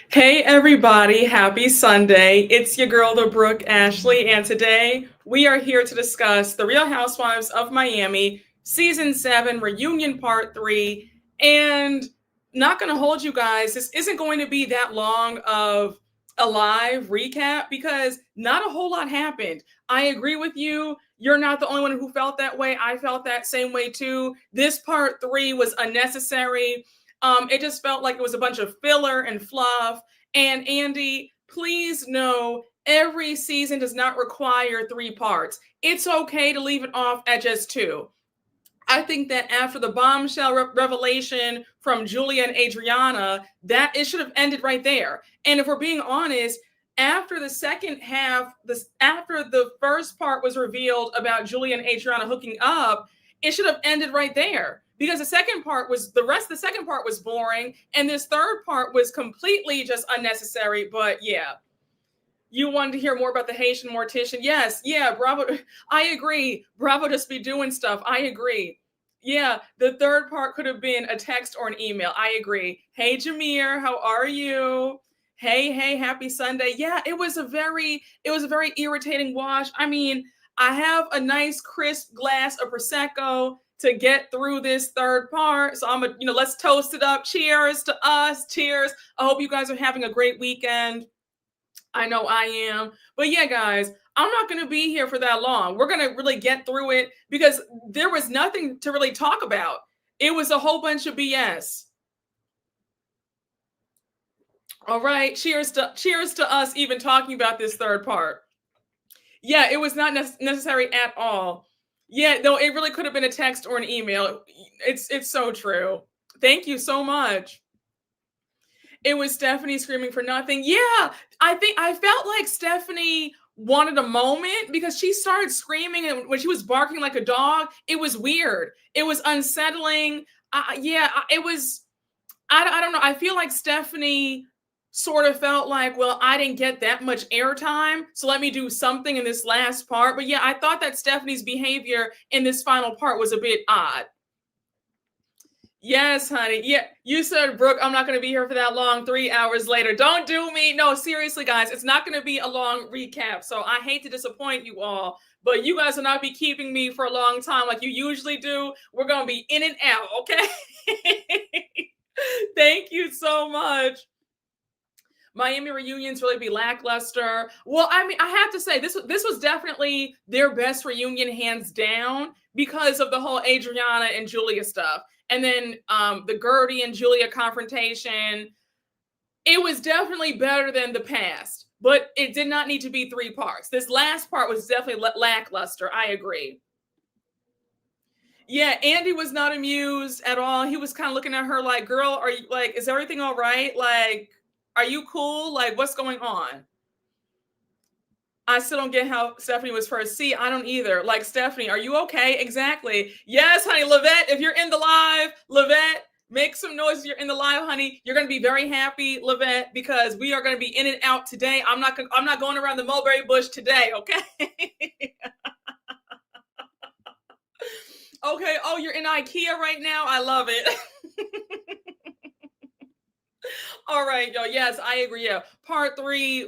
Hey everybody, happy Sunday. It's your girl, the Brooke Ashley, and today we are here to discuss The Real Housewives of Miami, Season 7, Reunion Part 3. And not going to hold you guys, this isn't going to be that long of a live recap because not a whole lot happened. I agree with you. You're not the only one who felt that way. I felt that same way too. This Part 3 was unnecessary. It just felt like it was a bunch of filler and fluff. And Andy, please know every season does not require 3 parts. It's okay to leave it off at just 2. I think that after the bombshell revelation from Julia and Adriana, that it should have ended right there. And if we're being honest, after the second half, after the first part was revealed about Julia and Adriana hooking up, it should have ended right there. Because the second part was the second part was boring, and this third part was completely just unnecessary. But yeah, you wanted to hear more about the Haitian mortician. Yes, yeah, bravo. I agree. Bravo just be doing stuff. I agree. Yeah, the third part could have been a text or an email. I agree. Hey, Jameer, how are you? Hey, happy Sunday. Yeah, it was a very irritating watch. I mean, I have a nice crisp glass of Prosecco to get through this third part. So let's toast it up. Cheers to us. Cheers. I hope you guys are having a great weekend. I know I am. But yeah, guys, I'm not going to be here for that long. We're going to really get through it because there was nothing to really talk about. It was a whole bunch of BS. All right. Cheers to us even talking about this third part. Yeah, it was not necessary at all. Yeah, no, it really could have been a text or an email. It's so true. Thank you so much. It was Stephanie screaming for nothing. Yeah, I felt like Stephanie wanted a moment because she started screaming, and when she was barking like a dog, it was weird. It was unsettling. It was. I don't know. I feel like Stephanie sort of felt like, well, I didn't get that much airtime, so let me do something in this last part. But yeah, I thought that Stephanie's behavior in this final part was a bit odd. Yes, honey. Yeah, you said, Brooke, I'm not going to be here for that long. 3 hours later. Don't do me. No, seriously, guys, it's not going to be a long recap. So I hate to disappoint you all, but you guys will not be keeping me for a long time like you usually do. We're going to be in and out, okay? Thank you so much. Miami reunions really be lackluster. Well, I mean, I have to say this was definitely their best reunion, hands down, because of the whole Adriana and Julia stuff. And then the Gertie and Julia confrontation. It was definitely better than the past, but it did not need to be 3 parts. This last part was definitely lackluster. I agree. Yeah, Andy was not amused at all. He was kind of looking at her like, girl, are you like, is everything all right? Like, are you cool? Like, what's going on? I still don't get how Stephanie was first. See, I don't either. Like, Stephanie, are you okay? Exactly. Yes, honey. Lavette, if you're in the live, Lavette, make some noise if you're in the live, honey. You're going to be very happy, Lavette, because we are going to be in and out today. I'm not going around the mulberry bush today, okay? Okay. Oh, you're in IKEA right now? I love it. All right, y'all. Yes, I agree. Yeah. Part 3,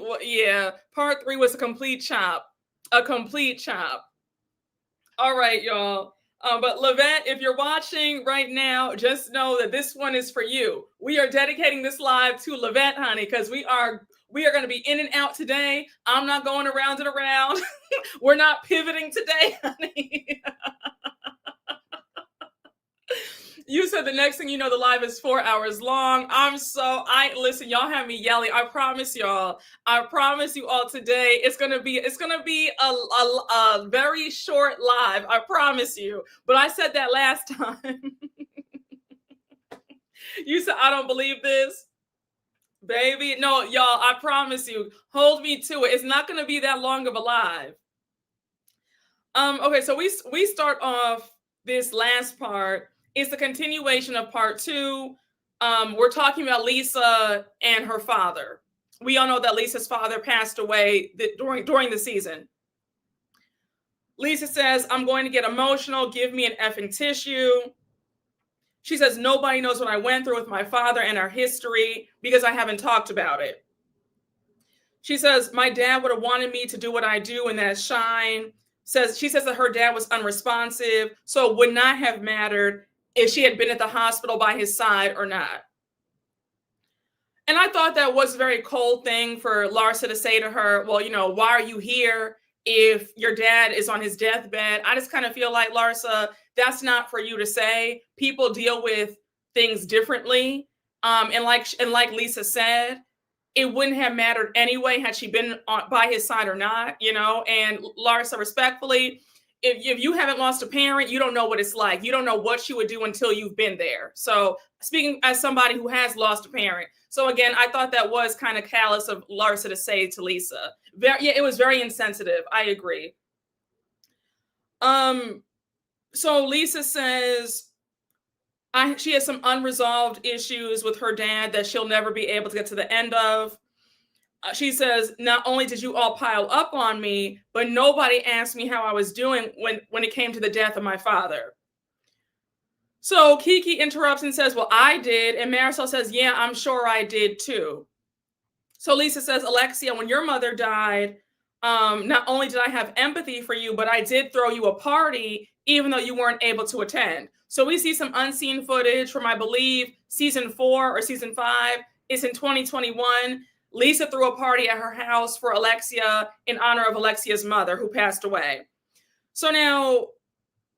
part 3 was a complete chop. A complete chop. All right, y'all. But Lavette, if you're watching right now, just know that this one is for you. We are dedicating this live to Lavette, honey, because we are going to be in and out today. I'm not going around and around. We're not pivoting today, honey. You said the next thing you know, the live is 4 hours long. Listen, y'all have me yelling. I promise y'all. I promise you all today. It's gonna be a very short live. I promise you. But I said that last time. You said I don't believe this, baby. No, y'all. I promise you. Hold me to it. It's not gonna be that long of a live. Okay, so we start off this last part. It's the continuation of part 2. We're talking about Lisa and her father. We all know that Lisa's father passed away during the season. Lisa says, I'm going to get emotional. Give me an effing tissue. She says, nobody knows what I went through with my father and our history because I haven't talked about it. She says, my dad would have wanted me to do what I do and that's shine. She says that her dad was unresponsive, so it would not have mattered if she had been at the hospital by his side or not. And I thought that was a very cold thing for Larsa to say to her, well, why are you here if your dad is on his deathbed? I just kind of feel like, Larsa, that's not for you to say. People deal with things differently. And like Lisa said, it wouldn't have mattered anyway had she been by his side or not, and Larsa, respectfully, if you haven't lost a parent, you don't know what it's like. You don't know what she would do until you've been there. So speaking as somebody who has lost a parent. So again, I thought that was kind of callous of Larsa to say to Lisa. It was very insensitive. I agree. So Lisa says she has some unresolved issues with her dad that she'll never be able to get to the end of. She says, not only did you all pile up on me, but nobody asked me how I was doing when it came to the death of my father. So Kiki interrupts and says, well, I did. And Marysol says, yeah, I'm sure I did too. So Lisa says, Alexia, when your mother died, not only did I have empathy for you, but I did throw you a party, even though you weren't able to attend. So we see some unseen footage from, I believe, season 4 or season 5. It's in 2021. Lisa threw a party at her house for Alexia in honor of Alexia's mother who passed away. So now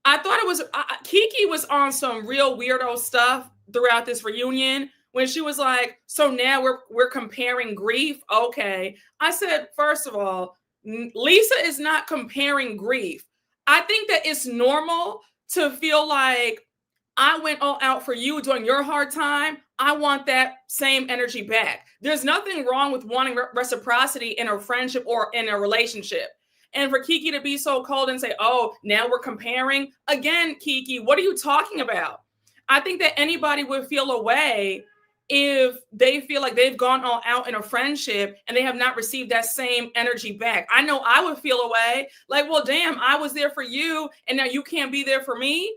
I thought it was, Kiki was on some real weirdo stuff throughout this reunion when she was like, so now we're comparing grief. Okay. I said, first of all, Lisa is not comparing grief. I think that it's normal to feel like I went all out for you during your hard time. I want that same energy back. There's nothing wrong with wanting reciprocity in a friendship or in a relationship. And for Kiki to be so cold and say, oh, now we're comparing. Again, Kiki, what are you talking about? I think that anybody would feel a way if they feel like they've gone all out in a friendship and they have not received that same energy back. I know I would feel a way like, well, damn, I was there for you and now you can't be there for me.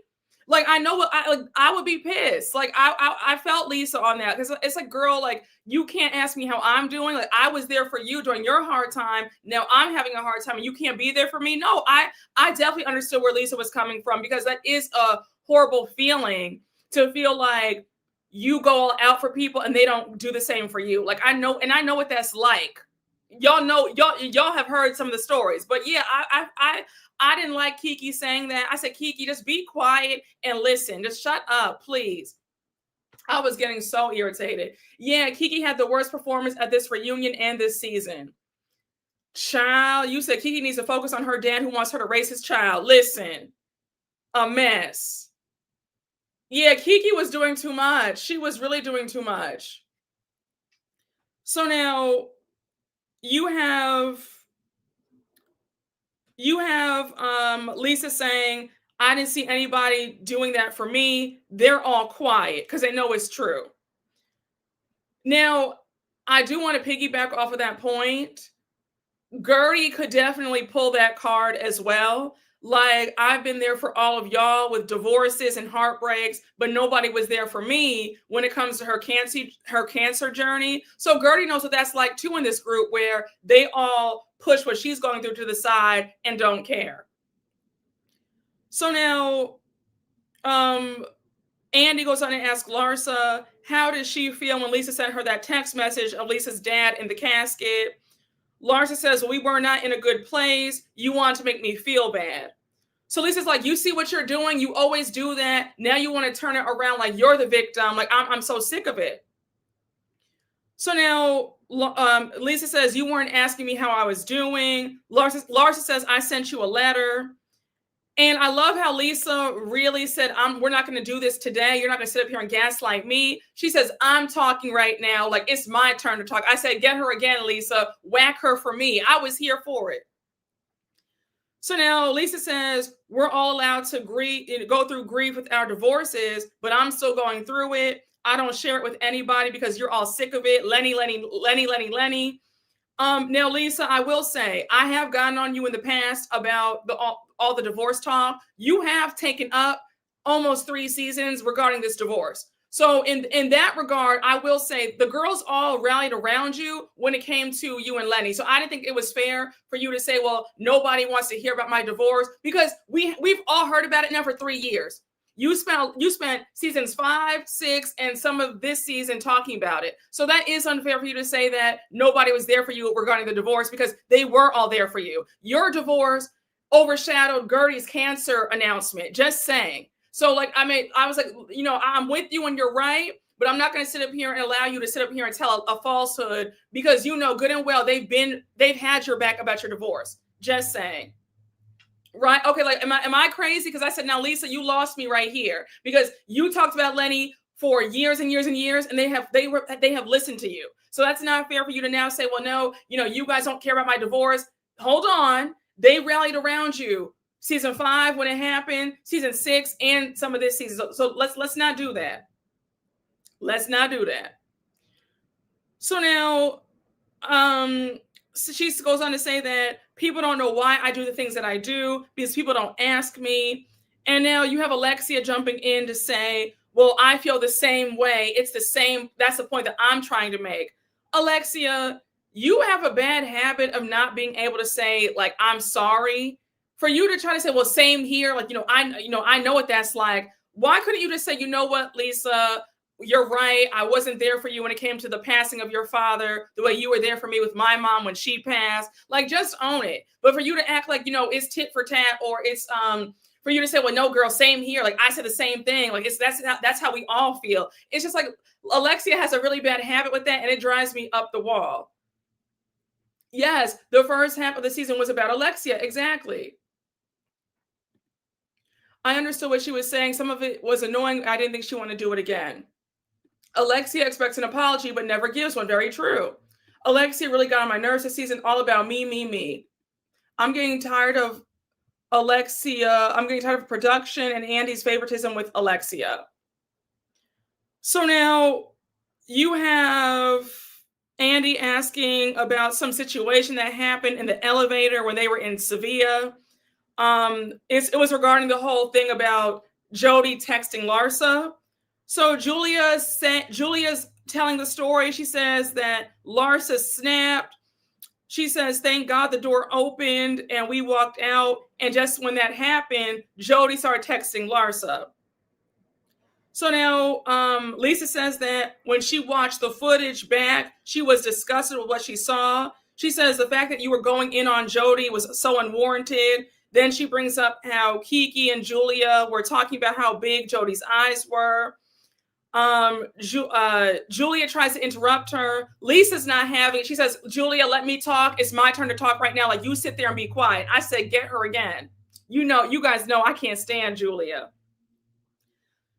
Like, I know what I would be pissed. Like, I felt Lisa on that because it's like, girl, like, you can't ask me how I'm doing. Like, I was there for you during your hard time. Now I'm having a hard time and you can't be there for me. No, I definitely understood where Lisa was coming from because that is a horrible feeling to feel like you go all out for people and they don't do the same for you. Like, I know what that's like. Y'all know, y'all have heard some of the stories, but yeah, I didn't like Kiki saying that. I said, Kiki, just be quiet and listen. Just shut up, please. I was getting so irritated. Yeah, Kiki had the worst performance at this reunion and this season. Child, you said Kiki needs to focus on her dad who wants her to raise his child. Listen, a mess. Yeah, Kiki was doing too much. She was really doing too much. So now you have Lisa saying, I didn't see anybody doing that for me. They're all quiet because they know it's true. Now, I do want to piggyback off of that point. Gertie could definitely pull that card as well. Like, I've been there for all of y'all with divorces and heartbreaks, but nobody was there for me when it comes to her cancer journey. So Gertie knows what that's like too in this group where they all push what she's going through to the side and don't care. So now, Andy goes on and asks Larsa, how did she feel when Lisa sent her that text message of Lisa's dad in the casket? Larsa says, well, we were not in a good place. You want to make me feel bad. So Lisa's like, you see what you're doing? You always do that. Now you want to turn it around like you're the victim. Like, I'm so sick of it. So now Lisa says, you weren't asking me how I was doing. Larsa says, I sent you a letter. And I love how Lisa really said, we're not going to do this today. You're not going to sit up here and gaslight me. She says, I'm talking right now. Like, it's my turn to talk. I said, get her again, Lisa. Whack her for me. I was here for it. So now Lisa says, we're all allowed to go through grief with our divorces, but I'm still going through it. I don't share it with anybody because you're all sick of it. Lenny. Now, Lisa, I will say, I have gotten on you in the past about all the divorce talk. You have taken up almost 3 seasons regarding this divorce. So in that regard, I will say the girls all rallied around you when it came to you and Lenny. So I didn't think it was fair for you to say, well, nobody wants to hear about my divorce, because we've all heard about it now for 3 years. You spent seasons 5, 6, and some of this season talking about it. So that is unfair for you to say that nobody was there for you regarding the divorce, because they were all there for you. Your divorce overshadowed Gertie's cancer announcement. Just saying. So like, I was like, I'm with you and you're right, but I'm not going to sit up here and allow you to sit up here and tell a falsehood, because good and well they've had your back about your divorce. Just saying. Right? Okay, like am I crazy? Because I said, now Lisa, you lost me right here, because you talked about Lenny for years and years and years, and they have listened to you. So that's not fair for you to now say, well, no, you guys don't care about my divorce. Hold on. They rallied around you. Season 5 when it happened, season 6, and some of this season. So let's not do that. Let's not do that. So now, so she goes on to say that people don't know why I do the things that I do, because people don't ask me. And now you have Alexia jumping in to say, well, I feel the same way. It's the same. That's the point that I'm trying to make. Alexia, you have a bad habit of not being able to say, like, I'm sorry. For you to try to say, well, same here, like, I know what that's like. Why couldn't you just say, you know what, Lisa, you're right. I wasn't there for you when it came to the passing of your father, the way you were there for me with my mom when she passed. Like, just own it. But for you to act like, it's tit for tat, or it's for you to say, well, no, girl, same here. Like, I said the same thing. Like, that's how we all feel. It's just like Alexia has a really bad habit with that, and it drives me up the wall. Yes, the first half of the season was about Alexia. Exactly. I understood what she was saying. Some of it was annoying. I didn't think she wanted to do it again. Alexia expects an apology, but never gives one. Very true. Alexia really got on my nerves this season. All about me, me, me. I'm getting tired of Alexia. I'm getting tired of production and Andy's favoritism with Alexia. So now you have Andy asking about some situation that happened in the elevator when they were in Sevilla. It was regarding the whole thing about Jody texting Larsa. So Julia's telling the story. She says that Larsa snapped. She says, thank God the door opened and we walked out. And just when that happened, Jody started texting Larsa. So now Lisa says that when she watched the footage back, she was disgusted with what she saw. She says the fact that you were going in on Jody was so unwarranted. Then she brings up how Kiki and Julia were talking about how big Jody's eyes were. Julia tries to interrupt her. Lisa's not having it. She says, Julia, let me talk. It's my turn to talk right now. Like, you sit there and be quiet. I said, get her again. You guys know I can't stand Julia.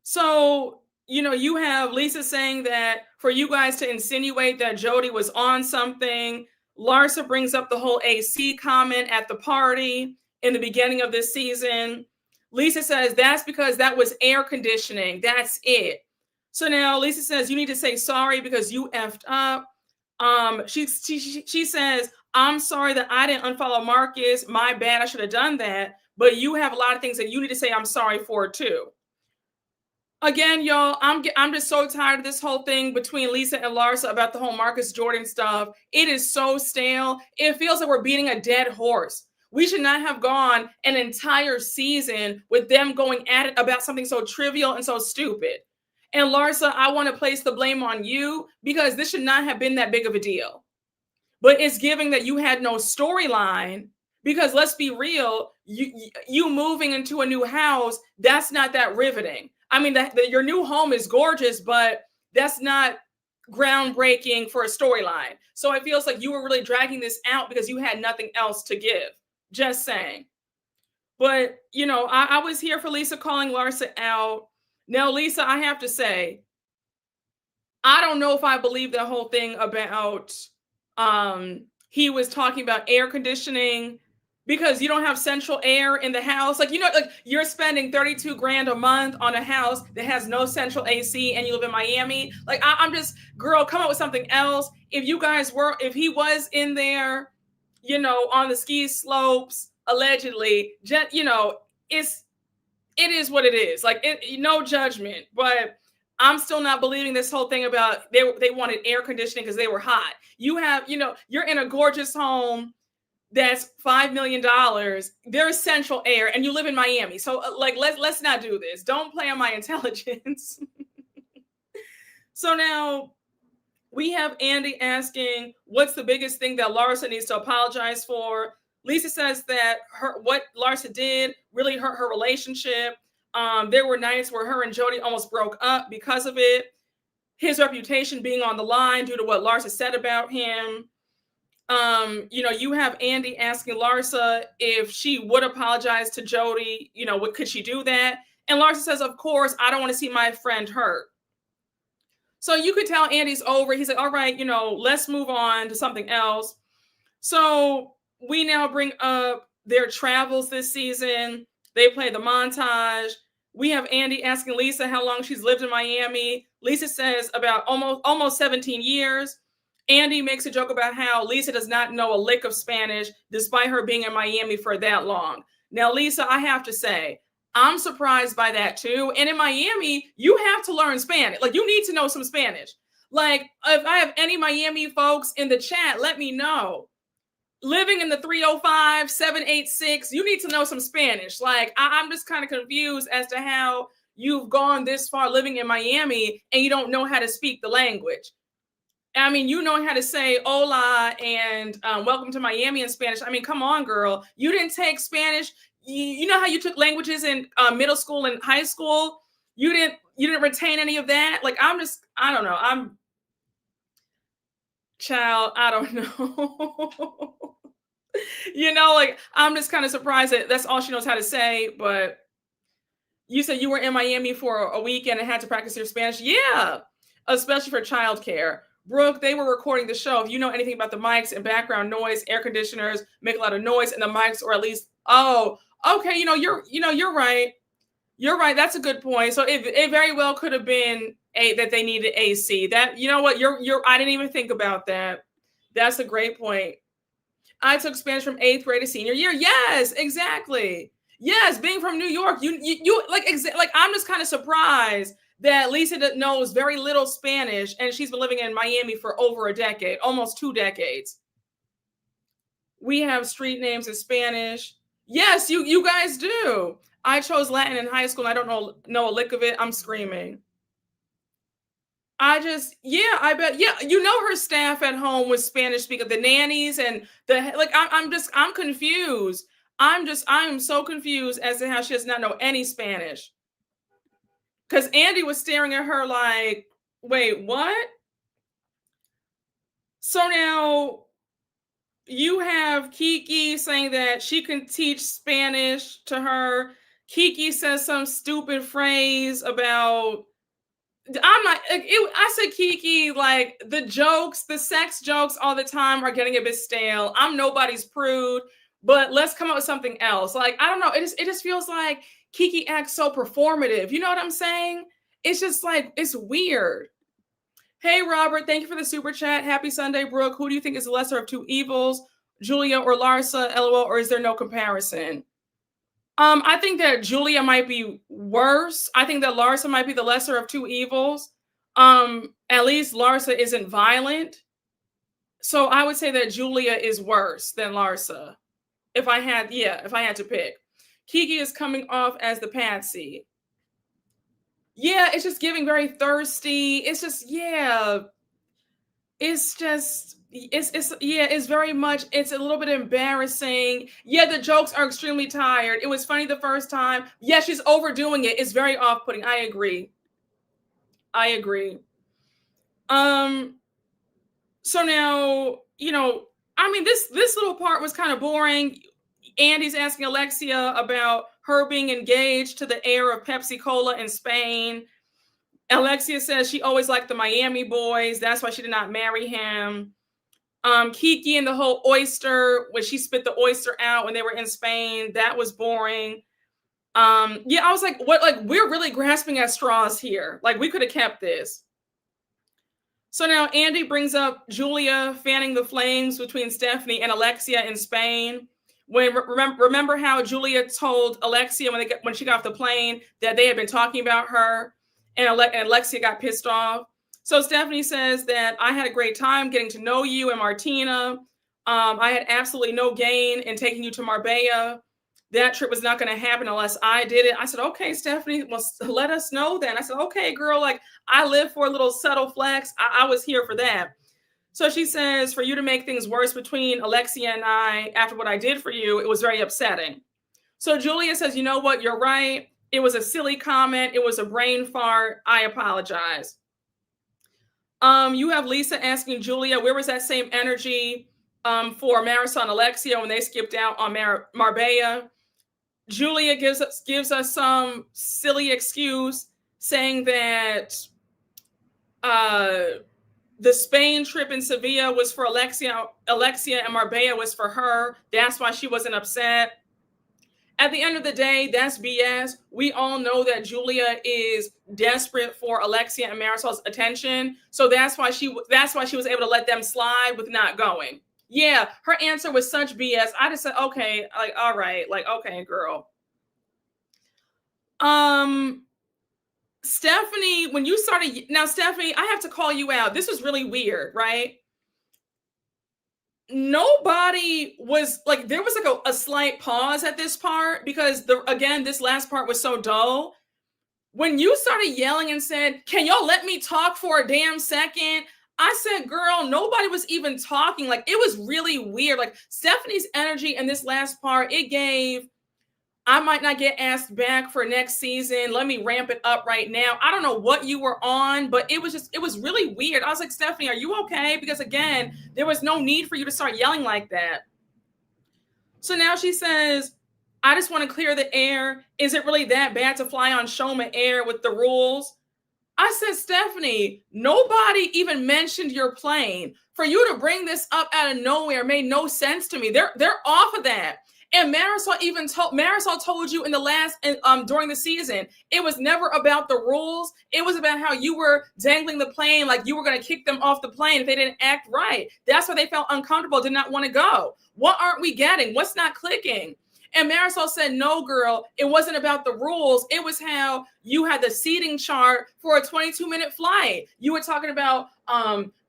So, you have Lisa saying that for you guys to insinuate that Jody was on something. Larsa brings up the whole AC comment at the party in the beginning of this season. Lisa says that's because that was air conditioning. That's it. So now Lisa says you need to say sorry because you effed up. She says, I'm sorry that I didn't unfollow Marcus. My bad. I should have done that. But you have a lot of things that you need to say I'm sorry for too. Again, y'all, I'm just so tired of this whole thing between Lisa and Larsa about the whole Marcus Jordan stuff. It is so stale. It feels like we're beating a dead horse. We should not have gone an entire season with them going at it about something so trivial and so stupid. And Larsa, I want to place the blame on you because this should not have been that big of a deal. But it's giving that you had no storyline because let's be real, you moving into a new house, that's not that riveting. I mean, your new home is gorgeous, but that's not groundbreaking for a storyline. So it feels like you were really dragging this out because you had nothing else to give. Just saying. But, I was here for Lisa calling Larsa out. Now, Lisa, I have to say, I don't know if I believe that whole thing about he was talking about air conditioning because you don't have central air in the house. Like, you're spending $32,000 a month on a house that has no central AC and you live in Miami. Like, I'm just, girl, come up with something else. If he was in there, on the ski slopes, allegedly, it is what it is. Like, no judgment, but I'm still not believing this whole thing about they wanted air conditioning because they were hot. You have, you're in a gorgeous home that's $5 million. There's central air, and you live in Miami. So, like, let's not do this. Don't play on my intelligence. So now we have Andy asking, what's the biggest thing that Larsa needs to apologize for? Lisa says that what Larsa did really hurt her relationship. There were nights where her and Jody almost broke up because of it. His reputation being on the line due to what Larsa said about him. You have Andy asking Larsa if she would apologize to Jody. What could she do that? And Larsa says, of course, I don't want to see my friend hurt. So you could tell Andy's over. He's like, all right, let's move on to something else. So we now bring up their travels this season. They play the montage. We have Andy asking Lisa how long she's lived in Miami. Lisa says about almost 17 years. Andy makes a joke about how Lisa does not know a lick of Spanish despite her being in Miami for that long. Now, Lisa, I have to say, I'm surprised by that too. And in Miami, you have to learn Spanish. Like, you need to know some Spanish. Like, if I have any Miami folks in the chat, let me know. Living in the 305, 786, you need to know some Spanish. Like, I'm just kind of confused as to how you've gone this far living in Miami and you don't know how to speak the language. I mean, you know how to say hola and welcome to Miami in Spanish. I mean, come on, girl. You didn't take Spanish. You know how you took languages in middle school and high school? You didn't retain any of that? Like, I don't know. Child, I don't know. Like, I'm just kind of surprised that that's all she knows how to say. But you said you were in Miami for a weekend and had to practice your Spanish. Yeah, especially for childcare. Brooke, they were recording the show. If you know anything about the mics and background noise, air conditioners make a lot of noise in the mics, or at least, okay, you're right. You're right. That's a good point. So it very well could have been that they needed AC. That, you know what, I didn't even think about that. That's a great point. I took Spanish from 8th grade to senior year. Yes, exactly. Yes, being from New York, you like I'm just kind of surprised that Lisa knows very little Spanish, and she's been living in Miami for over a decade, almost 2 decades. We have street names in Spanish. Yes, you guys do. I chose Latin in high school, and I don't know a lick of it. I'm screaming. I bet. Yeah, her staff at home was Spanish speaker, the nannies and I'm confused. I'm so confused as to how she does not know any Spanish. Because Andy was staring at her like, wait, what? So now you have Kiki saying that she can teach Spanish to her. Kiki says some stupid phrase about, I said, Kiki, like, the sex jokes all the time are getting a bit stale. I'm nobody's prude, but let's come up with something else. Like, I don't know. It just feels like Kiki acts so performative. You know what I'm saying? It's just like, it's weird. Hey, Robert, thank you for the super chat. Happy Sunday, Brooke. Who do you think is the lesser of two evils, Julia or Larsa? LOL, or is there no comparison? I think that Julia might be worse. I think that Larsa might be the lesser of two evils. At least Larsa isn't violent. So I would say that Julia is worse than Larsa. If I had to pick. Kiki is coming off as the patsy. Yeah, it's just giving very thirsty. It's just, yeah. It's very much, it's a little bit embarrassing. Yeah, the jokes are extremely tired. It was funny the first time. Yeah, she's overdoing it. It's very off-putting. I agree. So now, this little part was kind of boring. Andy's asking Alexia about her being engaged to the heir of Pepsi Cola in Spain. Alexia says she always liked the Miami boys. That's why she did not marry him. Kiki and the whole oyster, when she spit the oyster out when they were in Spain, that was boring. I was like, what? Like, we're really grasping at straws here. Like, we could have kept this. So now Andy brings up Julia fanning the flames between Stephanie and Alexia in Spain. Remember how Julia told Alexia when she got off the plane that they had been talking about her, and Alexia got pissed off. So Stephanie says that I had a great time getting to know you and Martina. I had absolutely no gain in taking you to Marbella. That trip was not going to happen unless I did it. I said, okay, Stephanie, well, let us know then. I said, okay, girl, like I live for a little subtle flex. I was here for that. So she says, for you to make things worse between Alexia and I after what I did for you, it was very upsetting. So Julia says, you know what? You're right. It was a silly comment. It was a brain fart. I apologize. You have Lisa asking Julia, where was that same energy for Marysol and Alexia when they skipped out on Marbella? Julia gives us some silly excuse saying that the Spain trip in Sevilla was for Alexia and Marbella was for her. That's why she wasn't upset. At the end of the day, that's BS. We all know that Julia is desperate for Alexia and Marysol's attention. So that's why she was able to let them slide with not going. Yeah, her answer was such BS. I just said, okay, like, all right, like, okay, girl. Stephanie, when you started, now Stephanie, I have to call you out. This was really weird, right? Nobody was like, there was like a slight pause at this part because this last part was so dull. When you started yelling and said, can y'all let me talk for a damn second? I said, girl, nobody was even talking. Like, it was really weird. Like, Stephanie's energy in this last part, it gave, I might not get asked back for next season. Let me ramp it up right now. I don't know what you were on, but it was really weird. I was like, Stephanie, are you okay? Because again, there was no need for you to start yelling like that. So now she says, I just want to clear the air. Is it really that bad to fly on Shoma Air with the rules? I said, Stephanie, nobody even mentioned your plane. For you to bring this up out of nowhere made no sense to me. They're off of that. And Marysol told you in the last during the season, it was never about the rules. It was about how you were dangling the plane like you were going to kick them off the plane if they didn't act right. That's why they felt uncomfortable, did not want to go. What aren't we getting? What's not clicking? And Marysol said, no, girl, it wasn't about the rules. It was how you had the seating chart for a 22-minute flight. You were talking about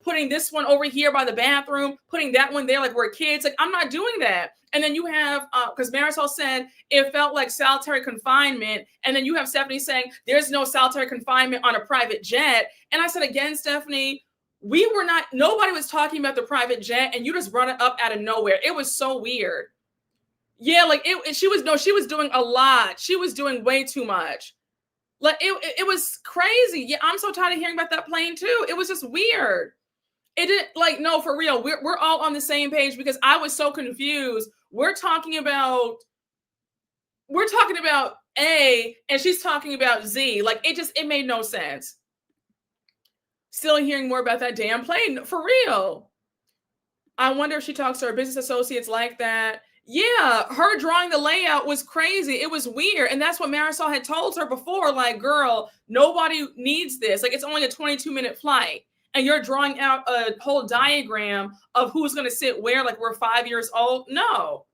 putting this one over here by the bathroom, putting that one there like we're kids. Like, I'm not doing that. And then you have, because Marysol said it felt like solitary confinement. And then you have Stephanie saying there's no solitary confinement on a private jet. And I said, again, Stephanie, nobody was talking about the private jet and you just brought it up out of nowhere. It was so weird. Yeah, like she was doing a lot. She was doing way too much. Like it was crazy. Yeah, I'm so tired of hearing about that plane too. It was just weird. It didn't, like, no, for real. We're all on the same page because I was so confused. We're talking about A and she's talking about Z. Like it made no sense. Still hearing more about that damn plane, for real. I wonder if she talks to her business associates like that. Yeah, her drawing the layout was crazy. It was weird. And that's what Marysol had told her before. Like, girl, nobody needs this. Like, it's only a 22-minute flight. And you're drawing out a whole diagram of who's going to sit where, like we're 5 years old. No.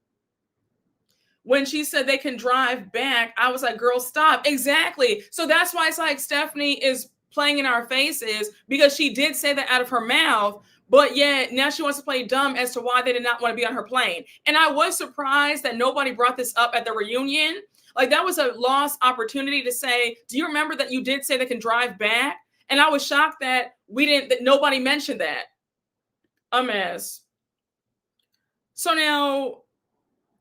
When she said they can drive back, I was like, girl, stop. Exactly. So that's why it's like Stephanie is playing in our faces because she did say that out of her mouth. But yeah, now she wants to play dumb as to why they did not want to be on her plane. And I was surprised that nobody brought this up at the reunion. Like, that was a lost opportunity to say, do you remember that you did say they can drive back? And I was shocked that nobody mentioned that. A mess. So now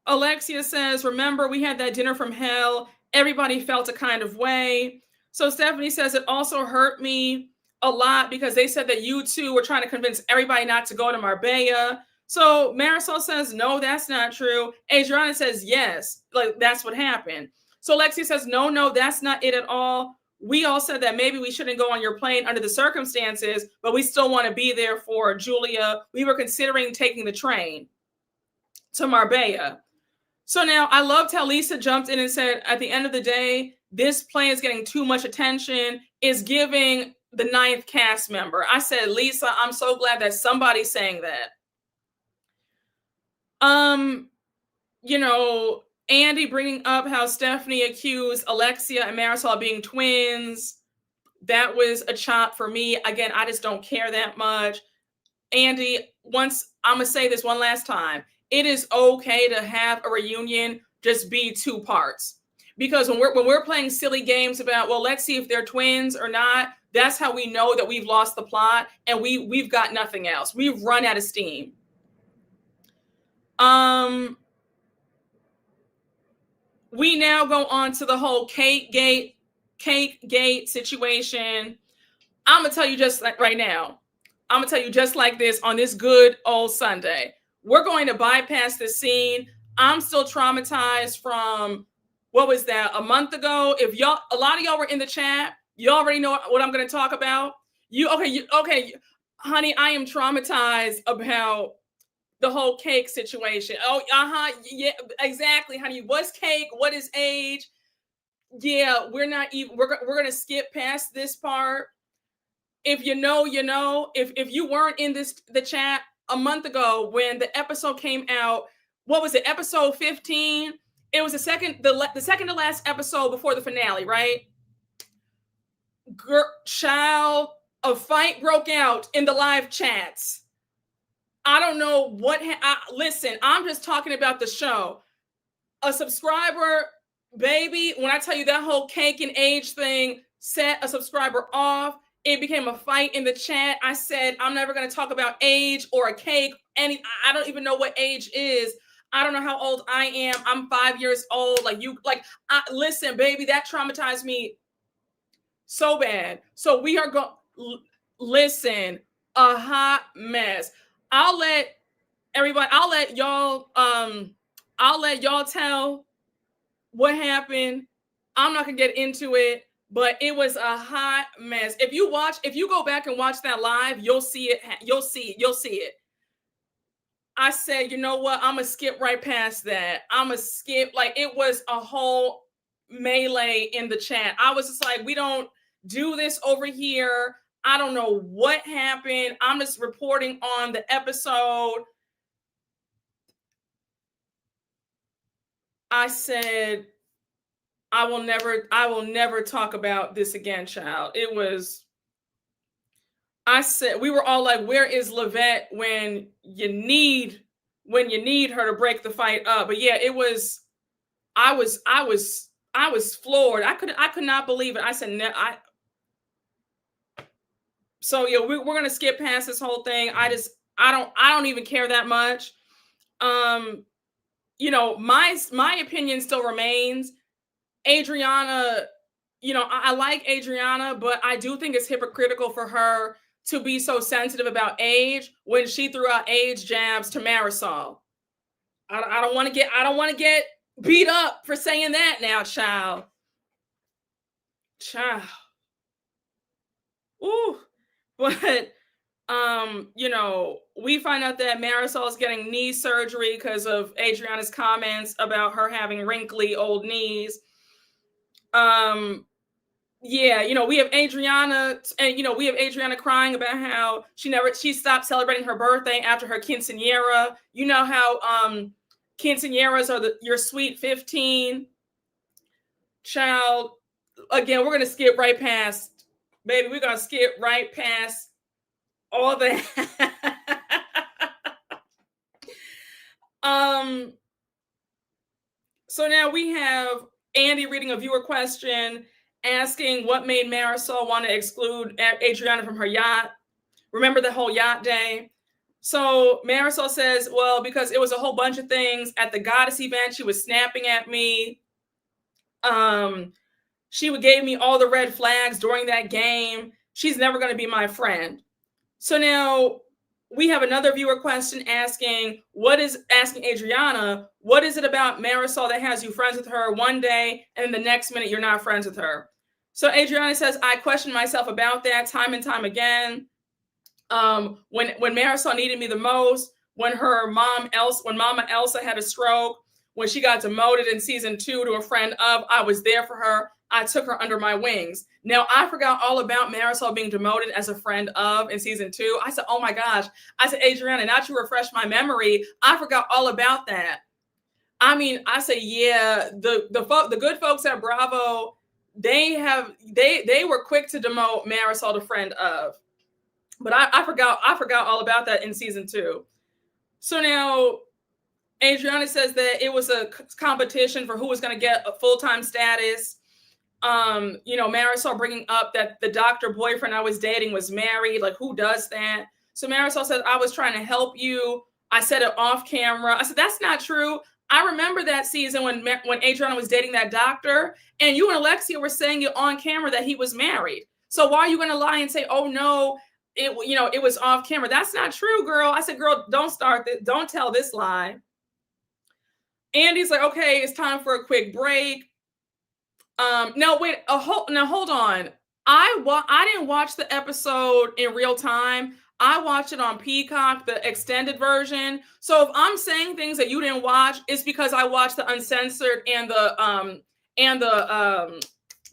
Alexia says, remember, we had that dinner from hell. Everybody felt a kind of way. So Stephanie says, it also hurt me a lot because they said that you two were trying to convince everybody not to go to Marbella. So Marysol says, no, that's not true. Adriana says, yes, like that's what happened. So Alexia says, no, that's not it at all. We all said that maybe we shouldn't go on your plane under the circumstances, but we still want to be there for Julia. We were considering taking the train to Marbella. So now I loved how Lisa jumped in and said, at the end of the day, this plane is getting too much attention, is giving the 9th cast member. I said, Lisa, I'm so glad that somebody's saying that. Andy bringing up how Stephanie accused Alexia and Marysol of being twins. That was a chop for me. Again, I just don't care that much. Andy, I'm going to say this one last time. It is okay to have a reunion just be two parts. Because when we're playing silly games about, well, let's see if they're twins or not, that's how we know that we've lost the plot and we've got nothing else. We've run out of steam. We now go on to the whole cake gate situation. I'm going to tell you just like right now. I'm going to tell you just like this on this good old Sunday. We're going to bypass this scene. I'm still traumatized from, what was that, a month ago? If a lot of y'all were in the chat, you already know what I'm going to talk about. Okay, honey, I am traumatized about the whole cake situation. Oh, yeah, exactly, honey. What's cake? What is age? Yeah, we're going to skip past this part. If you know, you know. If you weren't in the chat a month ago when the episode came out, what was it, episode 15? It was the second to last episode before the finale, right? Child, a fight broke out in the live chats. I don't know what. Listen, I'm just talking about the show. A subscriber, baby, when I tell you that whole cake and age thing set a subscriber off, it became a fight in the chat. I said, I'm never going to talk about age or a cake. I don't even know what age is. I don't know how old I am. I'm 5 years old. Listen, baby, that traumatized me so bad. So we are going, listen, a hot mess. I'll let y'all tell what happened. I'm not gonna get into it, but it was a hot mess. If you go back and watch that live, you'll see it. You'll see it. I said, you know what? I'm gonna skip right past that. I'm gonna skip. It was a whole melee in the chat. I was just like, we don't do this over here. I don't know what happened. I'm just reporting on the episode. I said, I will never talk about this again, child. I said, we were all like, where is Livette when you need her to break the fight up? But yeah, I was floored. I could not believe it. I said, no, so yeah, we're gonna skip past this whole thing. I don't even care that much. My opinion still remains. Adriana, I like Adriana, but I do think it's hypocritical for her to be so sensitive about age when she threw out age jabs to Marysol. I don't want to get beat up for saying that now, child. Ooh. But we find out that Marysol is getting knee surgery because of Adriana's comments about her having wrinkly old knees. We have Adriana, and we have Adriana crying about how she stopped celebrating her birthday after her quinceañera. You know how quinceañeras are your sweet 15. Child, again, we're gonna skip right past, baby. We're gonna skip right past all that. So now we have Andy reading a viewer question asking what made Marysol want to exclude Adriana from her yacht. Remember the whole yacht day? So Marysol says, well, because it was a whole bunch of things at the goddess event. She was snapping at me. She gave me all the red flags during that game. She's never going to be my friend. So now we have another viewer question asking Adriana, what is it about Marysol that has you friends with her one day and the next minute you're not friends with her? So Adriana says, I question myself about that time and time again. When Marysol needed me the most, when Mama Elsa had a stroke, when she got demoted in season 2 to a friend of, I was there for her. I took her under my wings. Now, I forgot all about Marysol being demoted as a friend of in season 2. I said, oh my gosh. I said, Adriana, now to refresh my memory, I forgot all about that. I mean, I say, yeah, the good folks at Bravo, they were quick to demote Marysol, the friend of. But I forgot all about that in season 2. So now Adriana says that it was a competition for who was going to get a full-time status. Marysol bringing up that the doctor boyfriend I was dating was married. Like, who does that? So Marysol said, I was trying to help you. I said it off camera. I said, that's not true. I remember that season when Adriana was dating that doctor, and you and Alexia were saying it on camera that he was married. So why are you going to lie and say, oh no, it was off camera? That's not true, girl. I said, girl, don't start this. Don't tell this lie. Andy's like, okay, it's time for a quick break. No, wait, hold on. I didn't watch the episode in real time. I watched it on Peacock, the extended version. So if I'm saying things that you didn't watch, it's because I watched the uncensored and the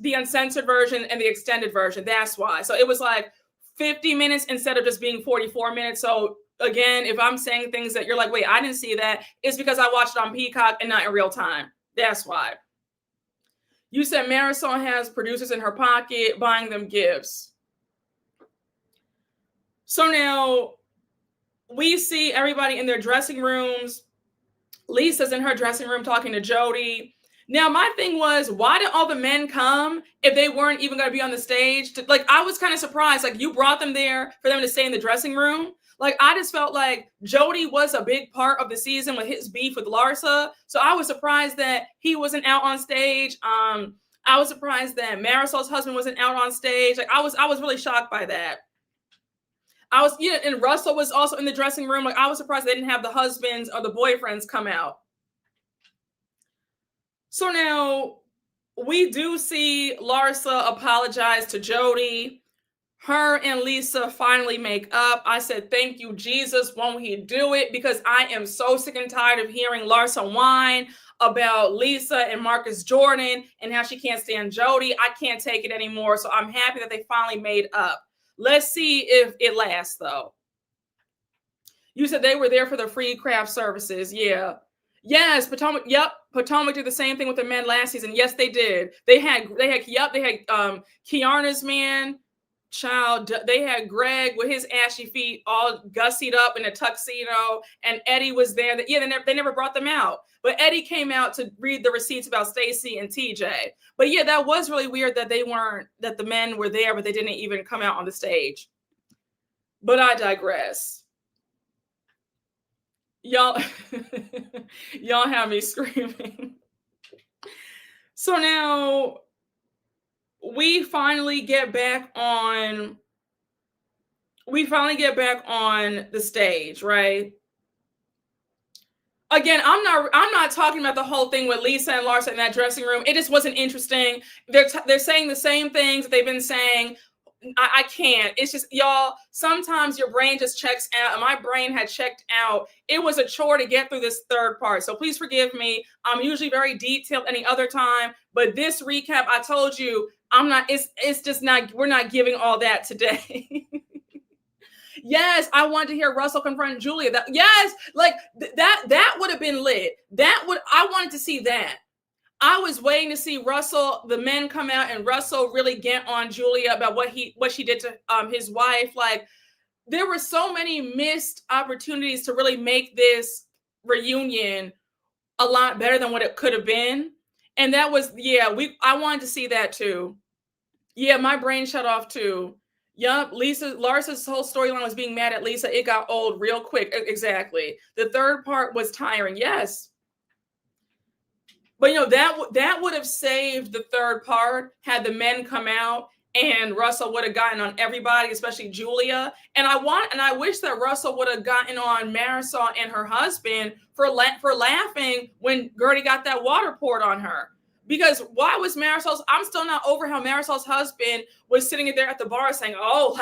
uncensored version and the extended version. That's why. So it was like 50 minutes instead of just being 44 minutes. So again, if I'm saying things that you're like, wait, I didn't see that, it's because I watched it on Peacock and not in real time. That's why. You said Marysol has producers in her pocket buying them gifts. So now we see everybody in their dressing rooms. Lisa's in her dressing room talking to Jody. Now, my thing was, why did all the men come if they weren't even going to be on the stage? I was kind of surprised. Like, you brought them there for them to stay in the dressing room. Like, I just felt like Jody was a big part of the season with his beef with Larsa. So I was surprised that he wasn't out on stage. I was surprised that Marysol's husband wasn't out on stage. Like, I was really shocked by that. And Russell was also in the dressing room. Like, I was surprised they didn't have the husbands or the boyfriends come out. So now we do see Larsa apologize to Jody. Her and Lisa finally make up. I said, thank you, Jesus. Won't he do it? Because I am so sick and tired of hearing Larsa whine about Lisa and Marcus Jordan and how she can't stand Jody. I can't take it anymore. So I'm happy that they finally made up. Let's see if it lasts, though. You said they were there for the free craft services. Yeah. Yes, Potomac. Yep, Potomac did the same thing with the men last season. Yes, they did. They had Kiana's man. Child, they had Greg with his ashy feet all gussied up in a tuxedo, and Eddie was there. They never brought them out, but Eddie came out to read the receipts about Stacy and TJ. But yeah, that was really weird that that the men were there, but they didn't even come out on the stage. But I digress. Y'all have me screaming. So now we finally get back on the stage, right? Again, I'm not talking about the whole thing with Lisa and Larsa in that dressing room. It just wasn't interesting. They're saying the same things that they've been saying. I can't. It's just, y'all, sometimes your brain just checks out, and my brain had checked out. It was a chore to get through this third part. So please forgive me. I'm usually very detailed any other time, but this recap, I told you, it's just not, we're not giving all that today. Yes, I wanted to hear Russell confront Julia. That would have been lit. I wanted to see that. I was waiting to see Russell, the men come out, and Russell really get on Julia about what she did to his wife. Like, there were so many missed opportunities to really make this reunion a lot better than what it could have been. And that was, I wanted to see that too. Yeah, my brain shut off too. Yup, Larsa's whole storyline was being mad at Lisa. It got old real quick. Exactly. The third part was tiring. Yes. But that would have saved the third part had the men come out and Russell would have gotten on everybody, especially Julia. And I wish that Russell would have gotten on Marysol and her husband for laughing when Gertie got that water poured on her. Because why was I'm still not over how Marysol's husband was sitting there at the bar saying, oh,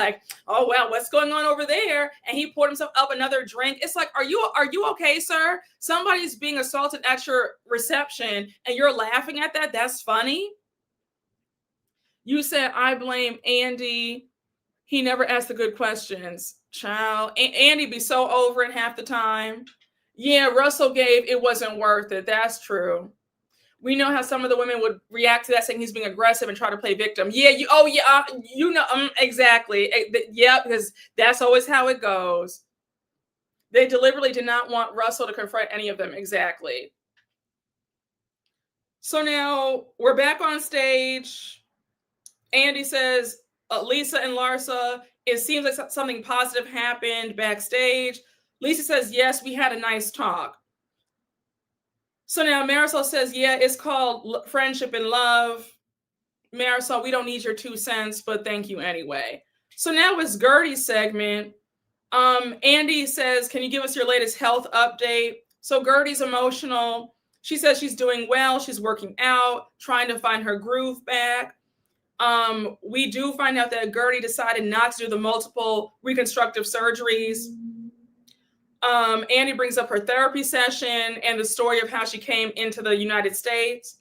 well, what's going on over there? And he poured himself up another drink. It's like, are you okay, sir? Somebody's being assaulted at your reception and you're laughing at that? That's funny. You said, I blame Andy. He never asked the good questions. Child, Andy be so over it half the time. Yeah, Russell gave, it wasn't worth it. That's true. We know how some of the women would react to that, saying he's being aggressive and try to play victim. Yeah, exactly. Yeah, because that's always how it goes. They deliberately did not want Russell to confront any of them. Exactly. So now we're back on stage. Andy says, Lisa and Larsa, it seems like something positive happened backstage. Lisa says, yes, we had a nice talk. So now Marysol says, yeah, it's called friendship and love. Marysol, we don't need your 2 cents, but thank you anyway. So now it's Gertie's segment. Andy says, can you give us your latest health update? So Gertie's emotional. She says she's doing well. She's working out, trying to find her groove back. We do find out that Gertie decided not to do the multiple reconstructive surgeries. Andy brings up her therapy session and the story of how she came into the United States.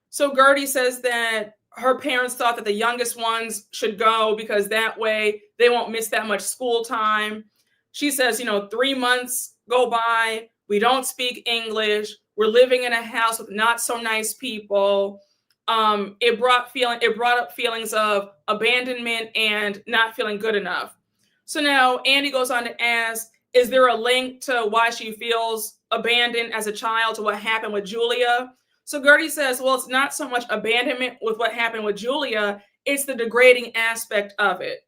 So Gertie says that her parents thought that the youngest ones should go because that way they won't miss that much school time. She says, 3 months go by, we don't speak English, we're living in a house with not so nice people. It brought up feelings of abandonment and not feeling good enough. So now Andy goes on to ask, is there a link to why she feels abandoned as a child to what happened with Julia? So Gertie says, well, it's not so much abandonment with what happened with Julia, it's the degrading aspect of it.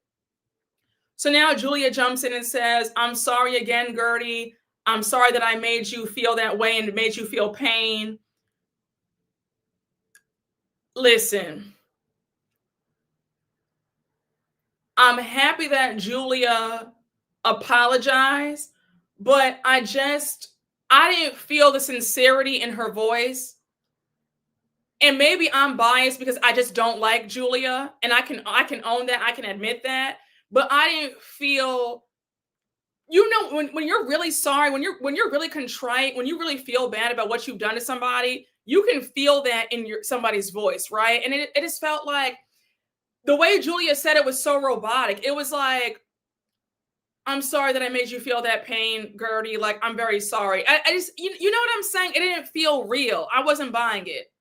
So now Julia jumps in and says, I'm sorry again, Gertie. I'm sorry that I made you feel that way and made you feel pain. Listen, I'm happy that Julia apologized, but I didn't feel the sincerity in her voice. And maybe I'm biased because I just don't like Julia, and I can own that. I can admit that. But I didn't feel, when you're really sorry, when you're really contrite, when you really feel bad about what you've done to somebody, you can feel that in somebody's voice, right? And it just felt like the way Julia said it was so robotic. It was like, I'm sorry that I made you feel that pain, Gertie. Like, I'm very sorry. I just, you know what I'm saying? It didn't feel real. I wasn't buying it.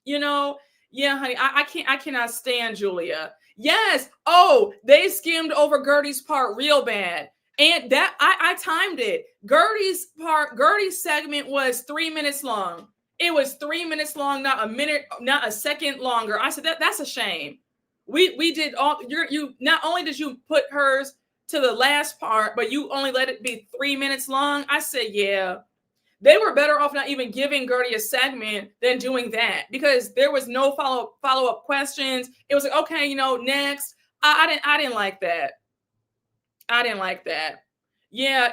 Yeah, honey, I cannot stand Julia. Yes. Oh, they skimmed over Gertie's part real bad. And that I timed it. Gertie's segment was 3 minutes long. It was 3 minutes long, not a minute, not a second longer. I said that's a shame. We did all you not only did you put hers to the last part, but you only let it be 3 minutes long. I said, yeah. They were better off not even giving Gertie a segment than doing that, because there was no follow-up questions. It was like, okay, next. I didn't like that. I didn't like that. Yeah,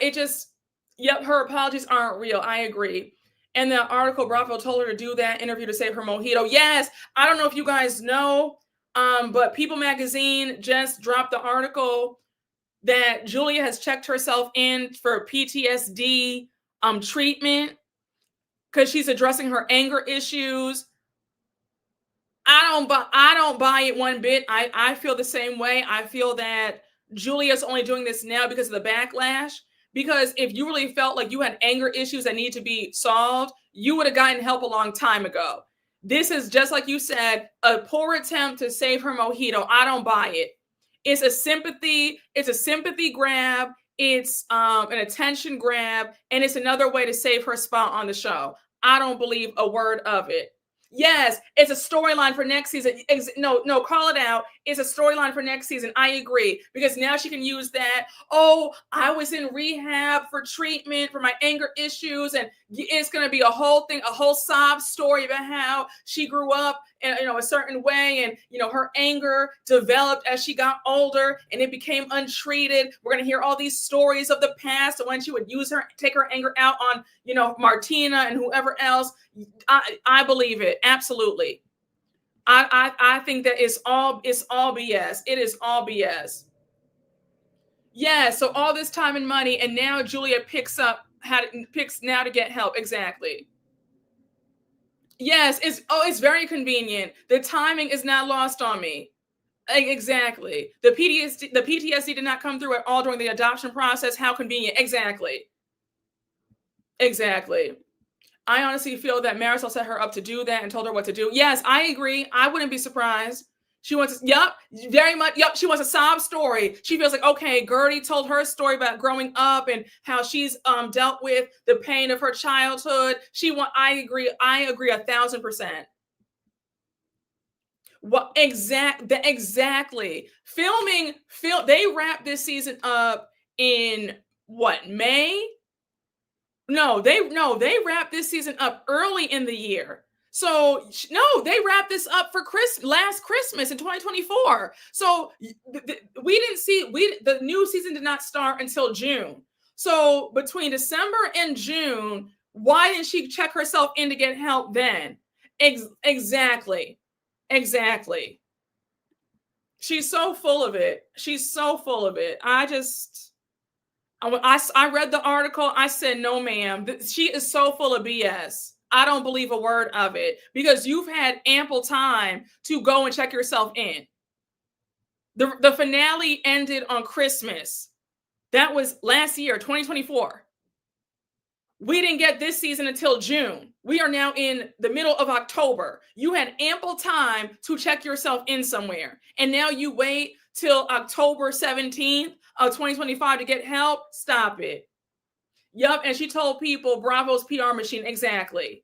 her apologies aren't real. I agree. And the article, Bravo told her to do that interview to save her mojito. Yes, I don't know if you guys know, but People Magazine just dropped the article that Julia has checked herself in for PTSD treatment because she's addressing her anger issues. I don't buy it one bit. I feel the same way. I feel that Julia's only doing this now because of the backlash. Because if you really felt like you had anger issues that need to be solved, you would have gotten help a long time ago. This is, just like you said, a poor attempt to save her mojito. I don't buy it. It's a sympathy grab. It's an attention grab, and it's another way to save her spot on the show. I don't believe a word of it. Yes, it's a storyline for next season. No, call it out. It's a storyline for next season. I agree, because now she can use that. Oh, I was in rehab for treatment for my anger issues, and it's going to be a whole thing, a whole sob story about how she grew up in a certain way, and her anger developed as she got older, and it became untreated. We're going to hear all these stories of the past and when she would take her anger out on Martina and whoever else. I believe it. Absolutely. I think that it's all BS. It is all BS. Yeah. So all this time and money, and now Julia picks now to get help. Exactly. Yes. It's very convenient. The timing is not lost on me. Exactly. The PTSD did not come through at all during the adoption process. How convenient. Exactly. Exactly. I honestly feel that Marysol set her up to do that and told her what to do. Yes, I agree. I wouldn't be surprised. She wants to, yep, very much, yep, she wants a sob story. She feels like, okay, Gertie told her story about growing up and how she's dealt with the pain of her childhood. I agree 1,000%. What exactly? They wrapped this season up in what, May? No, they wrapped this season up early in the year. So no, they wrapped this up for last Christmas in 2024. So the new season did not start until June. So between December and June, why didn't she check herself in to get help then? Exactly. She's so full of it. I read the article. I said, no, ma'am. She is so full of BS. I don't believe a word of it because you've had ample time to go and check yourself in. The finale ended on Christmas. That was last year, 2024. We didn't get this season until June. We are now in the middle of October. You had ample time to check yourself in somewhere. And now you wait till October 17th of 2025 to get help. Stop it. Yup. And she told people Bravo's PR machine. Exactly.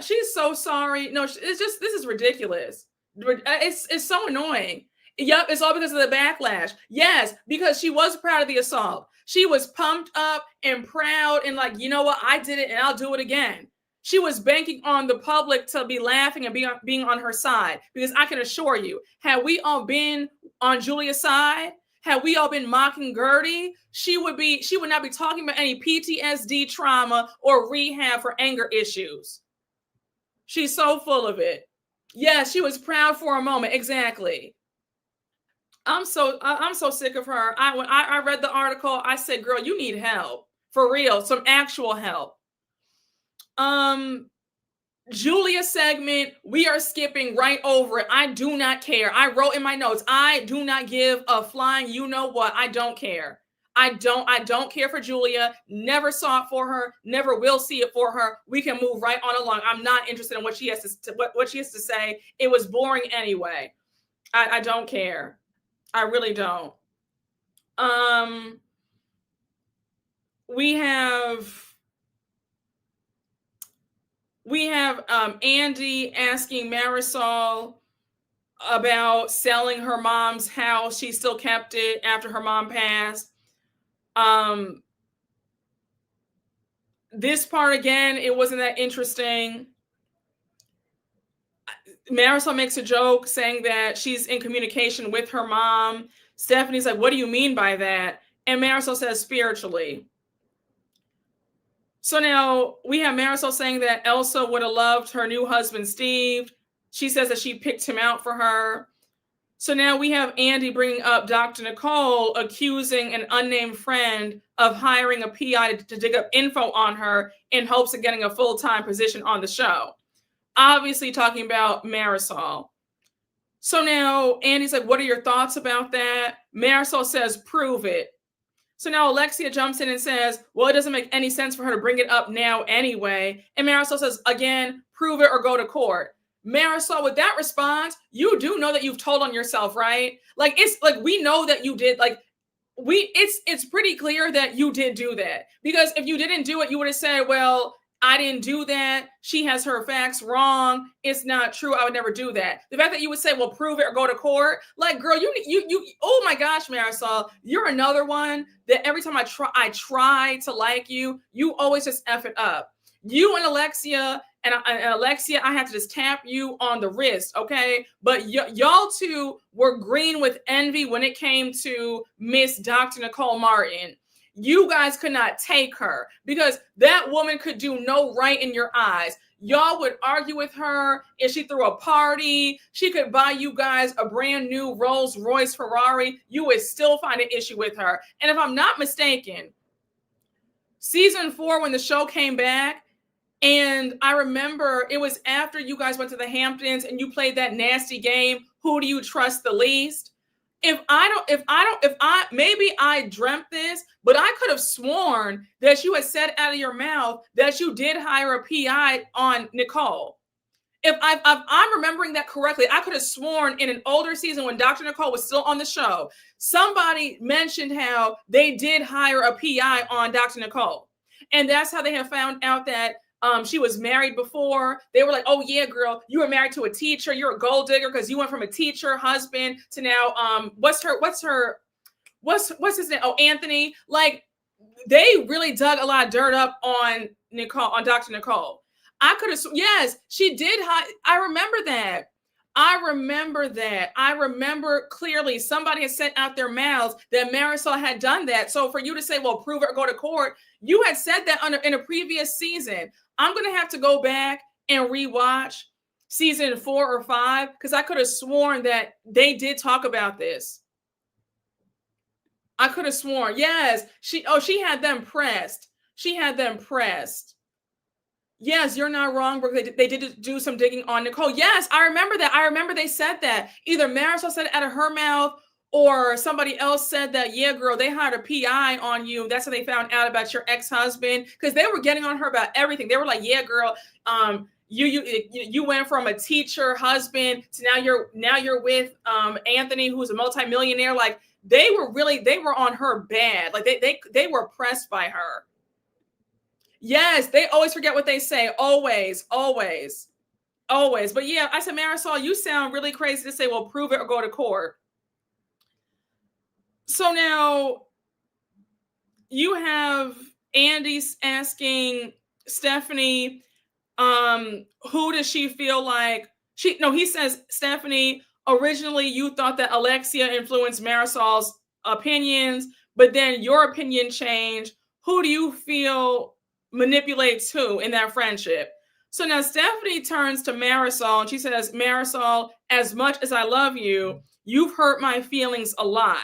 She's so sorry. No, it's just, this is ridiculous. It's so annoying. Yep, it's all because of the backlash. Yes, because she was proud of the assault. She was pumped up and proud and like, you know what? I did it and I'll do it again. She was banking on the public to be laughing and being on her side. Because I can assure you, had we all been on Julia's side, had we all been mocking Gertie, she would not be talking about any PTSD trauma or rehab for anger issues. She's so full of it. Yeah, she was proud for a moment. Exactly. I'm so sick of her. When I read the article, I said, girl, you need help. For real, some actual help. Julia segment, we are skipping right over it. I do not care. I wrote in my notes, I do not give a flying you know what. I don't care. I don't care for Julia. Never saw it for her. Never will see it for her. We can move right on along. I'm not interested in what she has to say. It was boring anyway. I don't care. I really don't. We have Andy asking Marysol about selling her mom's house. She still kept it after her mom passed. This part again, it wasn't that interesting. Marysol makes a joke saying that she's in communication with her mom. Stephanie's like, what do you mean by that? And Marysol says spiritually. So now we have Marysol saying that Elsa would have loved her new husband, Steve. She says that she picked him out for her. So now we have Andy bringing up Dr. Nicole accusing an unnamed friend of hiring a PI to dig up info on her in hopes of getting a full-time position on the show. Obviously talking about Marysol. So now Andy's like, what are your thoughts about that? Marysol says, prove it. So now Alexia jumps in and says, well, it doesn't make any sense for her to bring it up now anyway. And Marysol says, again, prove it or go to court. Marysol, with that response, you do know that you've told on yourself, right? Like, it's like, we know that you did, like, it's pretty clear that you did do that. Because if you didn't do it, you would have said, well, I didn't do that. She has her facts wrong. It's not true. I would never do that. The fact that you would say, well, prove it or go to court. Like, girl, you, oh my gosh, Marysol, you're another one that every time I try to like you, you always just F it up. You and Alexia, and Alexia, I have to just tap you on the wrist, okay? But y'all two were green with envy when it came to Miss Dr. Nicole Martin. You guys could not take her because that woman could do no right in your eyes. Y'all would argue with her if she threw a party. She could buy you guys a brand new Rolls Royce Ferrari. You would still find an issue with her. And if I'm not mistaken, season 4, when the show came back, and I remember it was after you guys went to the Hamptons and you played that nasty game, Who Do You Trust the Least? Maybe I dreamt this, but I could have sworn that you had said out of your mouth that you did hire a PI on Nicole. If I'm remembering that correctly, I could have sworn in an older season when Dr. Nicole was still on the show, somebody mentioned how they did hire a PI on Dr. Nicole. And that's how they have found out that she was married before. They were like, oh yeah, girl, you were married to a teacher. You're a gold digger because you went from a teacher husband to now, what's his name? Oh, Anthony. Like, they really dug a lot of dirt up on Nicole, on Dr. Nicole. I could have, yes, she did. I remember that. I remember clearly somebody had sent out their mouths that Marysol had done that. So for you to say, well, prove it or go to court, you had said that in a previous season. I'm going to have to go back and rewatch season 4 or 5 because I could have sworn that they did talk about this. I could have sworn. Yes, she had them pressed. Yes, you're not wrong, Brooke. They did do some digging on Nicole. Yes, I remember that. I remember they said that. Either Marysol said it out of her mouth or somebody else said that, yeah, girl, they hired a PI on you. That's how they found out about your ex-husband because they were getting on her about everything. They were like, yeah, girl, you went from a teacher husband to now you're with Anthony, who's a multimillionaire. Like they were on her bad. Like they were pressed by her. Yes, they always forget what they say. Always. But yeah, I said, Marysol, you sound really crazy to say, well, prove it or go to court. So now you have Andy asking Stephanie, who does she feel like he says, Stephanie, originally you thought that Alexia influenced Marysol's opinions, but then your opinion changed. Who do you feel manipulates who in that friendship? So now Stephanie turns to Marysol and she says, Marysol, as much as I love you, you've hurt my feelings a lot.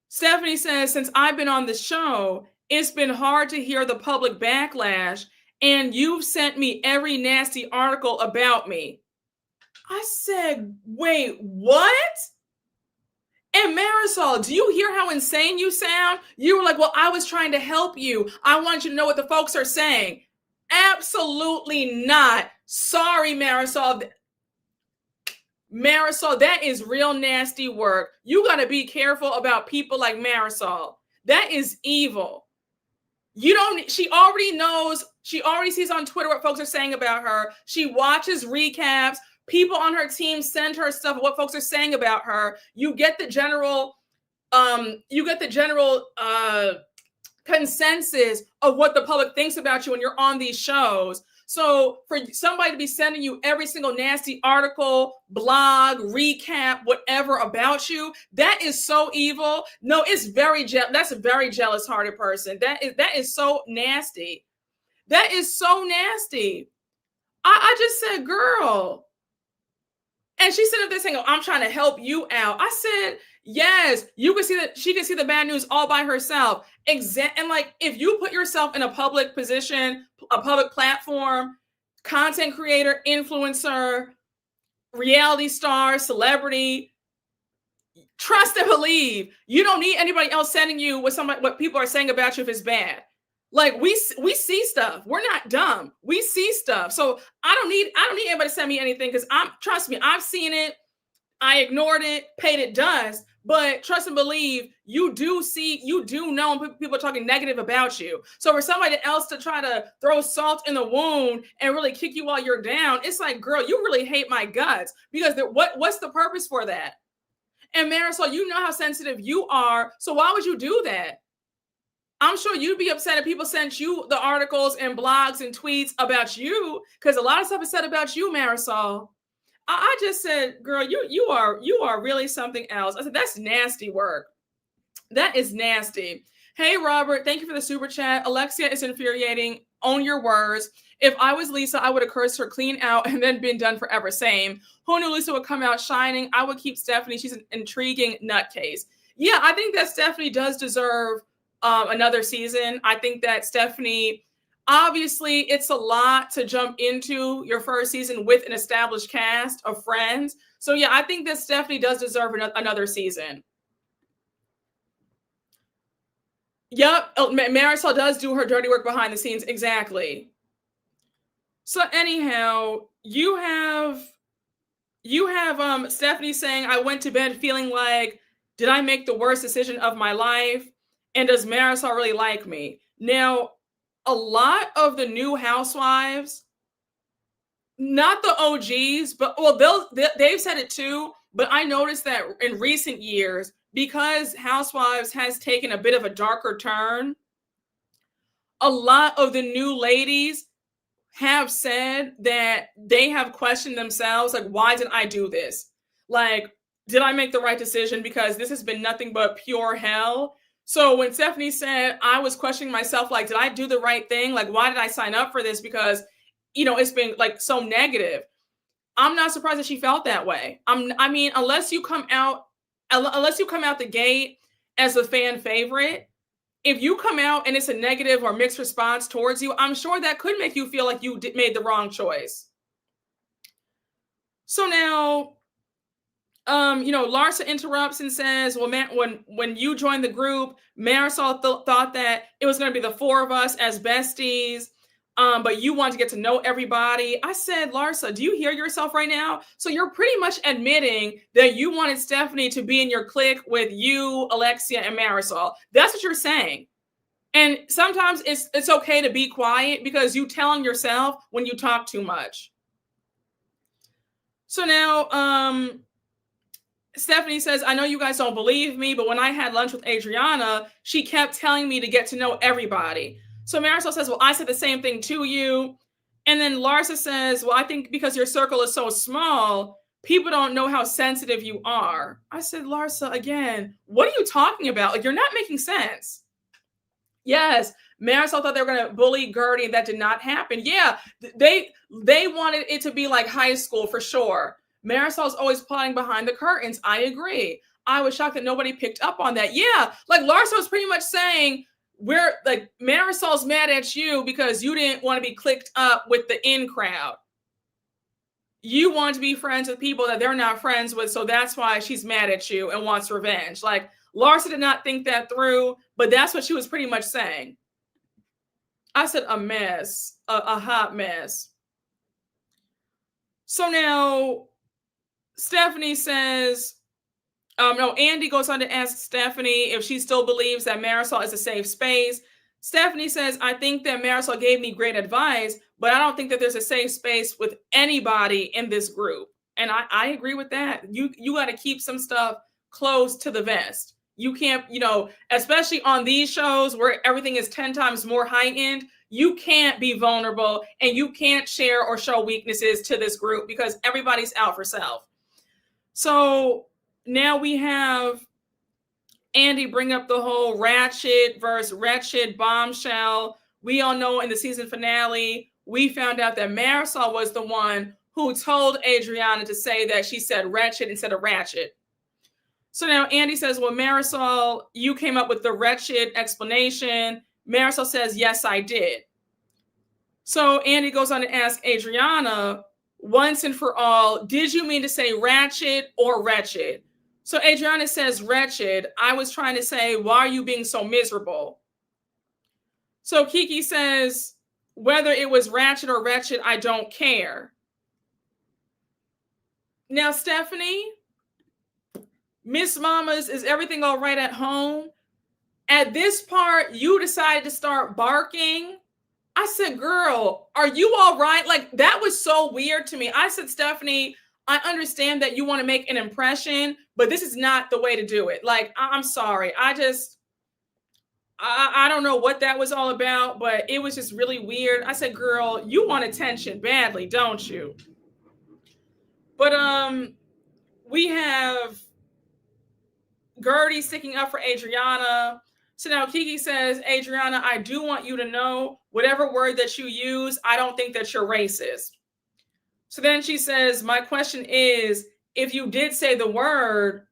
Stephanie says, since I've been on the show, it's been hard to hear the public backlash, and you've sent me every nasty article about me. I said, wait, what? And Marysol, do you hear how insane you sound? You were like, well, I was trying to help you. I want you to know what the folks are saying. Absolutely not. Sorry, Marysol. Marysol, that is real nasty work. You got to be careful about people like Marysol. That is evil. She already knows, she already sees on Twitter what folks are saying about her. She watches recaps. People on her team send her stuff, what folks are saying about her. You get the general consensus of what the public thinks about you when you're on these shows. So for somebody to be sending you every single nasty article, blog, recap, whatever about you, that is so evil. No, that's a very jealous-hearted person. That is so nasty. That is so nasty. I just said, girl. And she said this thing, I'm trying to help you out. I said, yes, you can see that she can see the bad news all by herself. And like, if you put yourself in a public position, a public platform, content creator, influencer, reality star, celebrity, trust and believe. You don't need anybody else sending you what people are saying about you if it's bad. Like we see stuff. We're not dumb. We see stuff. So I don't need anybody to send me anything because trust me, I've seen it. I ignored it, paid it dust. But trust and believe, you do know when people are talking negative about you. So for somebody else to try to throw salt in the wound and really kick you while you're down, it's like, girl, you really hate my guts because what's the purpose for that? And Marysol, you know how sensitive you are. So why would you do that? I'm sure you'd be upset if people sent you the articles and blogs and tweets about you because a lot of stuff is said about you, Marysol. I just said, girl, you are really something else. I said, that's nasty work. That is nasty. Hey, Robert, thank you for the super chat. Alexia is infuriating. Own your words. If I was Lisa, I would have cursed her clean out and then been done forever. Same. Who knew Lisa would come out shining? I would keep Stephanie. She's an intriguing nutcase. Yeah, I think that Stephanie does deserve another season. I think that Stephanie, obviously, it's a lot to jump into your first season with an established cast of friends. So yeah, I think that Stephanie does deserve another season. Yep, Marysol does do her dirty work behind the scenes. Exactly. So anyhow, you have Stephanie saying, I went to bed feeling like, did I make the worst decision of my life? And does Marysol really like me? Now, a lot of the new housewives, not the OGs, but well, they've said it too. But I noticed that in recent years, because Housewives has taken a bit of a darker turn, a lot of the new ladies have said that they have questioned themselves, like, why did I do this? Like, did I make the right decision? Because this has been nothing but pure hell. So when Stephanie said, I was questioning myself, like, did I do the right thing? Like, why did I sign up for this? Because, it's been like so negative. I'm not surprised that she felt that way. I mean, unless you come out the gate as a fan favorite, if you come out and it's a negative or mixed response towards you, I'm sure that could make you feel like you made the wrong choice. So now, Larsa interrupts and says, well, when you joined the group, Marysol thought that it was going to be the four of us as besties, but you want to get to know everybody. I said, Larsa, do you hear yourself right now? So you're pretty much admitting that you wanted Stephanie to be in your clique with you, Alexia, and Marysol. That's what you're saying. And sometimes it's okay to be quiet because you tell on yourself when you talk too much. So now, Stephanie says, I know you guys don't believe me, but when I had lunch with Adriana, she kept telling me to get to know everybody. So Marysol says, well, I said the same thing to you. And then Larsa says, well, I think because your circle is so small, people don't know how sensitive you are. I said, Larsa, again, what are you talking about? Like, you're not making sense. Yes, Marysol thought they were going to bully Gertie, and that did not happen. Yeah, they wanted it to be like high school for sure. Marysol's always plotting behind the curtains. I agree. I was shocked that nobody picked up on that. Yeah, like Larsa was pretty much saying, we're like, Marysol's mad at you because you didn't want to be clicked up with the in crowd. You want to be friends with people that they're not friends with, so that's why she's mad at you and wants revenge. Like, Larsa did not think that through, but that's what she was pretty much saying. I said a mess, a hot mess. So now Stephanie says, Andy goes on to ask Stephanie if she still believes that Marysol is a safe space. Stephanie says, I think that Marysol gave me great advice, but I don't think that there's a safe space with anybody in this group. And I agree with that. You got to keep some stuff close to the vest. You can't, especially on these shows where everything is 10 times more high-end, you can't be vulnerable and you can't share or show weaknesses to this group because everybody's out for self. So now we have Andy bring up the whole ratchet versus wretched bombshell. We all know in the season finale, we found out that Marysol was the one who told Adriana to say that she said wretched instead of ratchet. So now Andy says, well, Marysol, you came up with the wretched explanation. Marysol says, yes, I did. So Andy goes on to ask Adriana, once and for all, did you mean to say ratchet or wretched? So Adriana says wretched. I was trying to say, why are you being so miserable? So Kiki says, whether it was ratchet or wretched, I don't care. Now, Stephanie, Miss Mamas, is everything all right at home? At this part, you decided to start barking. I said, girl, are you all right? Like, that was so weird to me. I said, Stephanie, I understand that you want to make an impression, but this is not the way to do it. Like, I'm sorry. I don't know what that was all about, but it was just really weird. I said, girl, you want attention badly, don't you? But we have Gertie sticking up for Adriana. So now Kiki says, Adriana, I do want you to know, whatever word that you use, I don't think that you're racist. So then she says, my question is, if you did say the word,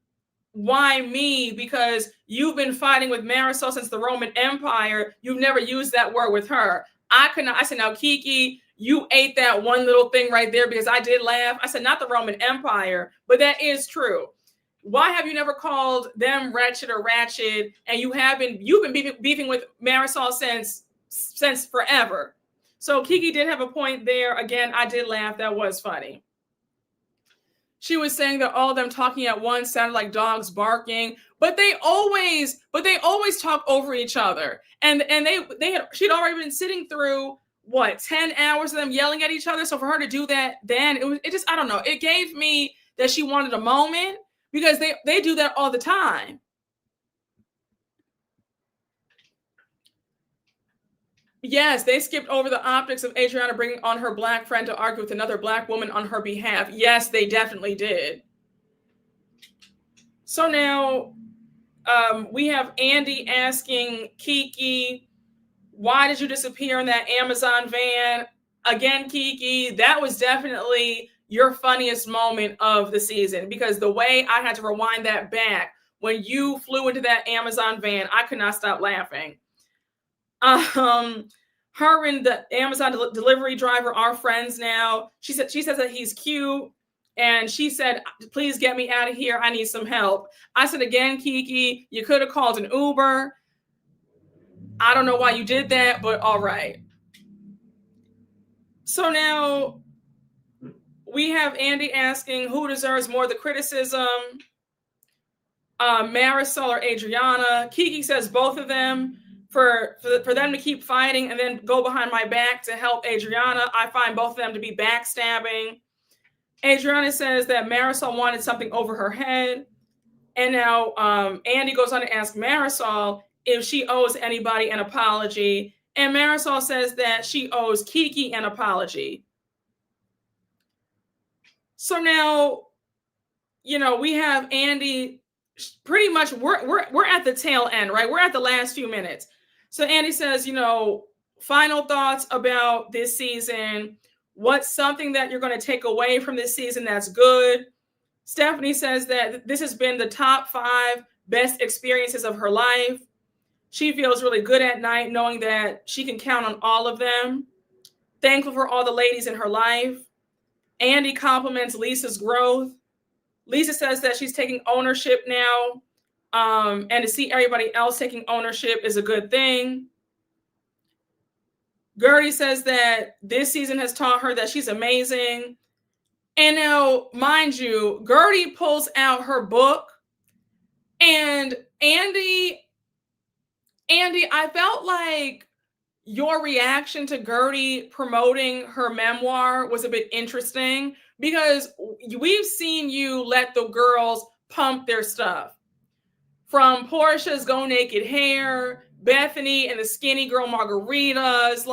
why me? Because you've been fighting with Marysol since the Roman Empire. You've never used that word with her. I said, now, Kiki, you ate that one little thing right there, because I did laugh. I said, not the Roman Empire, but that is true. Why have you never called them wretched or ratchet? And you've been beefing with Marysol since forever. So Kiki did have a point there. Again, I did laugh. That was funny. She was saying that all of them talking at once sounded like dogs barking, but they always talk over each other. And she'd already been sitting through 10 hours of them yelling at each other. So for her to do that, then it just, I don't know. It gave me that she wanted a moment, because they do that all the time. Yes, they skipped over the optics of Adriana bringing on her black friend to argue with another black woman on her behalf. Yes, they definitely did. So now we have Andy asking Kiki, why did you disappear in that Amazon van? Again, Kiki, that was definitely your funniest moment of the season, because the way I had to rewind that back when you flew into that Amazon van, I could not stop laughing. Her and the Amazon delivery driver are friends now. She says that he's cute, and she said, please get me out of here. I need some help. I said, again, Kiki, you could have called an Uber. I don't know why you did that, but all right. So now we have Andy asking who deserves more of the criticism, Marysol or Adriana. Kiki says both of them. For them to keep fighting and then go behind my back to help Adriana, I find both of them to be backstabbing. Adriana says that Marysol wanted something over her head. And now Andy goes on to ask Marysol if she owes anybody an apology. And Marysol says that she owes Kiki an apology. So now, we have Andy. Pretty much, we're at the tail end, right? We're at the last few minutes. So Andy says, final thoughts about this season. What's something that you're going to take away from this season that's good? Stephanie says that this has been the top 5 best experiences of her life. She feels really good at night knowing that she can count on all of them. Thankful for all the ladies in her life. Andy compliments Lisa's growth. Lisa says that she's taking ownership now, and to see everybody else taking ownership is a good thing. Gertie says that this season has taught her that she's amazing. And now, mind you, Gertie pulls out her book, and Andy, I felt like your reaction to Gertie promoting her memoir was a bit interesting, because we've seen you let the girls pump their stuff. From Portia's Go Naked Hair, Bethany and the Skinny Girl Margaritas,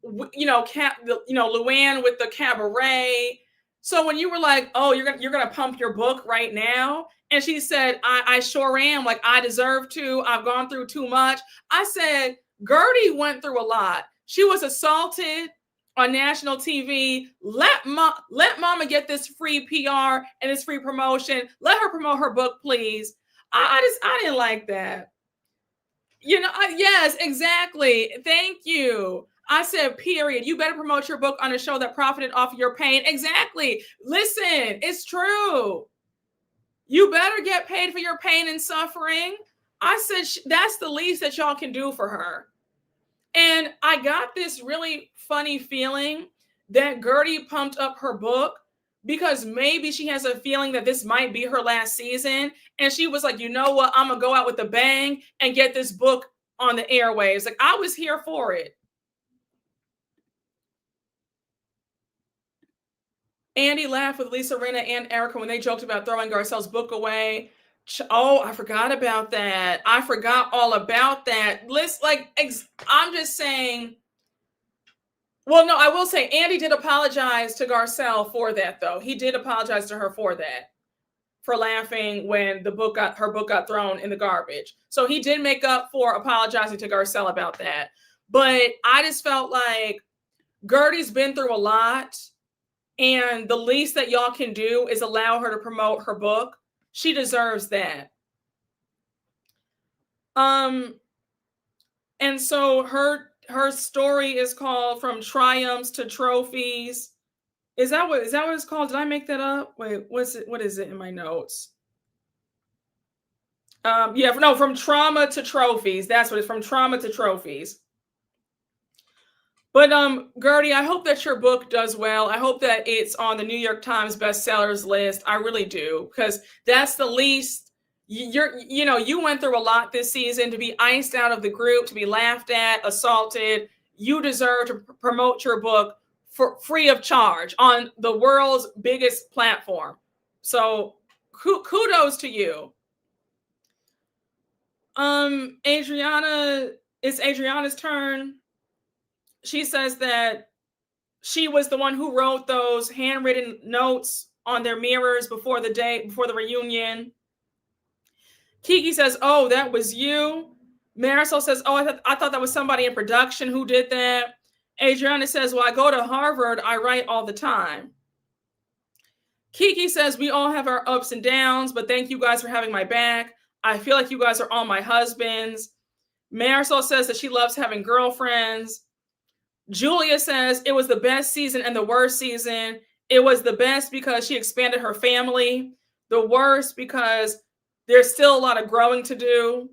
Luann with the cabaret. So when you were like, oh, you're gonna pump your book right now, and she said, I sure am. Like, I deserve to. I've gone through too much. I said, Gertie went through a lot. She was assaulted on national TV. Let mama get this free PR and this free promotion. Let her promote her book, please. I didn't like that. Yes, exactly. Thank you. I said, period. You better promote your book on a show that profited off of your pain. Exactly. Listen, it's true. You better get paid for your pain and suffering. I said, that's the least that y'all can do for her. And I got this really funny feeling that Gertie pumped up her book because maybe she has a feeling that this might be her last season. And she was like, you know what? I'm going to go out with a bang and get this book on the airwaves. Like, I was here for it. Andy laughed with Lisa Rinna and Erica when they joked about throwing Garcelle's book away. Oh, I forgot about that. I forgot all about that. I'm just saying. Well, no, I will say Andy did apologize to Garcelle for that, though. He did apologize to her for that, for laughing when her book got thrown in the garbage. So he did make up for apologizing to Garcelle about that. But I just felt like Gertie's been through a lot, and the least that y'all can do is allow her to promote her book. She deserves that. And so her her story is called From Triumphs to Trophies. Is that what it's called? Did I make that up? Wait, what is it in my notes? From trauma to trophies. That's what it's From Trauma to Trophies. But Gertie, I hope that your book does well. I hope that it's on the New York Times bestsellers list. I really do, because that's the least you went through a lot this season to be iced out of the group, to be laughed at, assaulted. You deserve to promote your book for free of charge on the world's biggest platform. So kudos to you. Adriana, it's Adriana's turn. She says that she was the one who wrote those handwritten notes on their mirrors before the reunion. Kiki says, "Oh, that was you." Marysol says, "Oh, I thought that was somebody in production who did that." Adriana says, "Well, I go to Harvard. I write all the time." Kiki says, "We all have our ups and downs, but thank you guys for having my back. I feel like you guys are all my husbands." Marysol says that she loves having girlfriends. Julia says it was the best season and the worst season. It was the best because she expanded her family. The worst because there's still a lot of growing to do.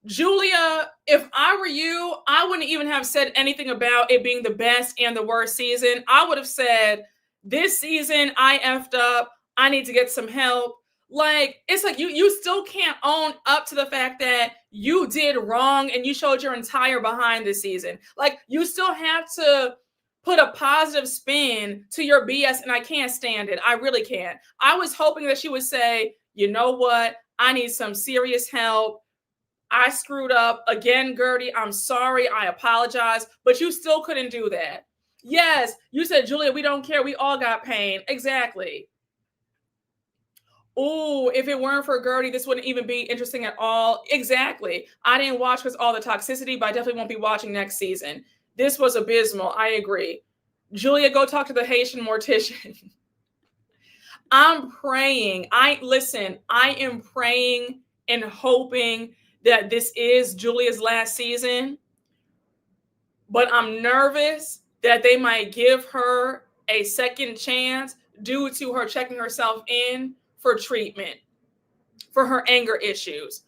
Julia, if I were you, I wouldn't even have said anything about it being the best and the worst season. I would have said, this season I effed up. I need to get some help. Like, it's like you still can't own up to the fact that you did wrong and you showed your entire behind this season. Like, you still have to put a positive spin to your BS, and I can't stand it. I really can't. I was hoping that she would say, you know what? I need some serious help. I screwed up. Again, Gertie, I'm sorry. I apologize. But you still couldn't do that. Yes, you said, Julia, we don't care. We all got pain. Exactly. Oh, if it weren't for Gertie, this wouldn't even be interesting at all. Exactly. I didn't watch because all the toxicity, but I definitely won't be watching next season. This was abysmal. I agree. Julia, go talk to the Haitian mortician. I'm praying. I am praying and hoping that this is Julia's last season. But I'm nervous that they might give her a second chance due to her checking herself in for treatment for her anger issues.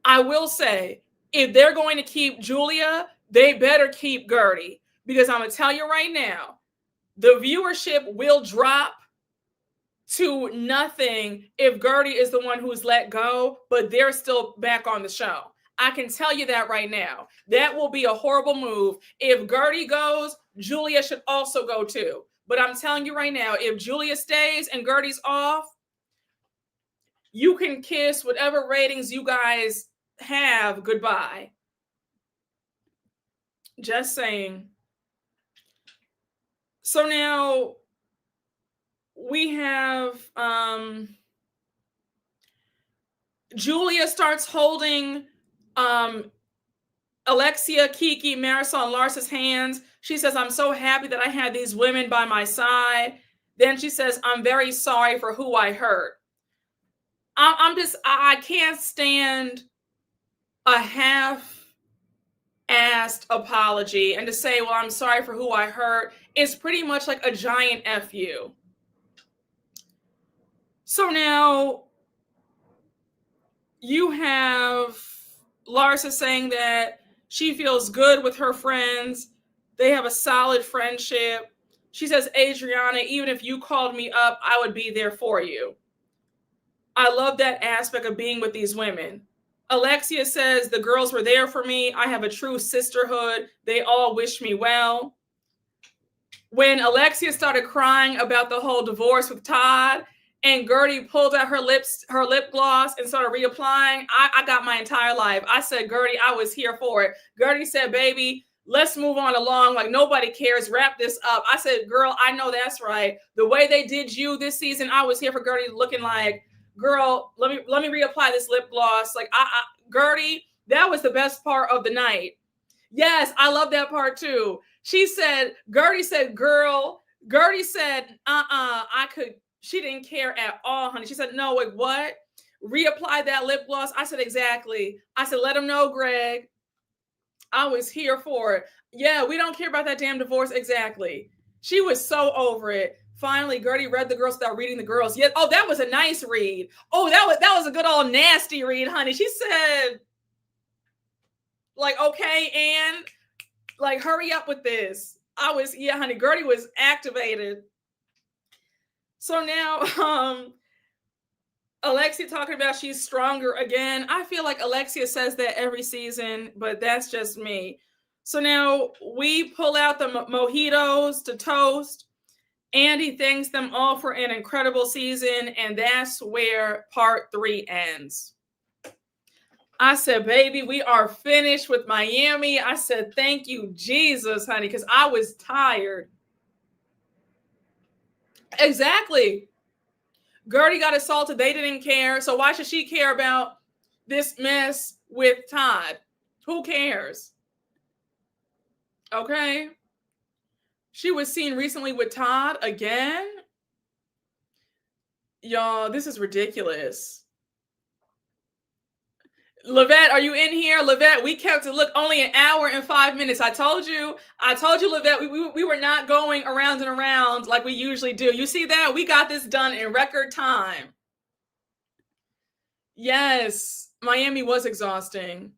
I will say, if they're going to keep Julia, they better keep Gertie, because I'm going to tell you right now, the viewership will drop to nothing if Gertie is the one who's let go, but they're still back on the show. I can tell you that right now. That will be a horrible move. If Gertie goes, Julia should also go too. But I'm telling you right now, if Julia stays and Gertie's off, you can kiss whatever ratings you guys have goodbye. Just saying. So now we have Julia starts holding Alexia, Kiki, Marysol, and Larsa's hands. She says, "I'm so happy that I had these women by my side." Then she says, "I'm very sorry for who I hurt." I can't stand a half-assed apology and to say, well, I'm sorry for who I hurt. It's pretty much like a giant F you. So now you have Larsa saying that she feels good with her friends. They have a solid friendship. She says, Adriana, even if you called me up, I would be there for you. I love that aspect of being with these women. Alexia says, the girls were there for me. I have a true sisterhood. They all wish me well. When Alexia started crying about the whole divorce with Todd, and Gertie pulled out her lip gloss and started reapplying, I got my entire life. I said, Gertie, I was here for it. Gertie said, baby, let's move on along. Like, nobody cares. Wrap this up. I said, girl, I know that's right. The way they did you this season, I was here for Gertie looking like, girl, let me reapply this lip gloss. Like, Gertie, that was the best part of the night. Yes, I love that part too. Gertie said, she didn't care at all, honey. She said, no, wait, what? Reapply that lip gloss? I said, exactly. I said, let him know, Greg. I was here for it. Yeah, we don't care about that damn divorce. Exactly. She was so over it. Finally, Gertie read the girls without reading the girls. Yeah. Oh, that was a nice read. Oh, that was a good old nasty read, honey. She said, like, okay, and like, hurry up with this. Yeah, honey. Gertie was activated. So now, Alexia talking about she's stronger again. I feel like Alexia says that every season, but that's just me. So now we pull out the mojitos to toast. Andy thanks them all for an incredible season, and that's where part 3 ends. I said, baby, we are finished with Miami. I said, thank you, Jesus, honey, because I was tired. Exactly. Gertie got assaulted. They didn't care. So why should she care about this mess with Todd? Who cares? Okay. She was seen recently with Todd again. Y'all, this is ridiculous. Lavette, are you in here? Lavette, we kept it, look, only an hour and 5 minutes. I told you, Lavette, we were not going around and around like we usually do. You see that? We got this done in record time. Yes, Miami was exhausting.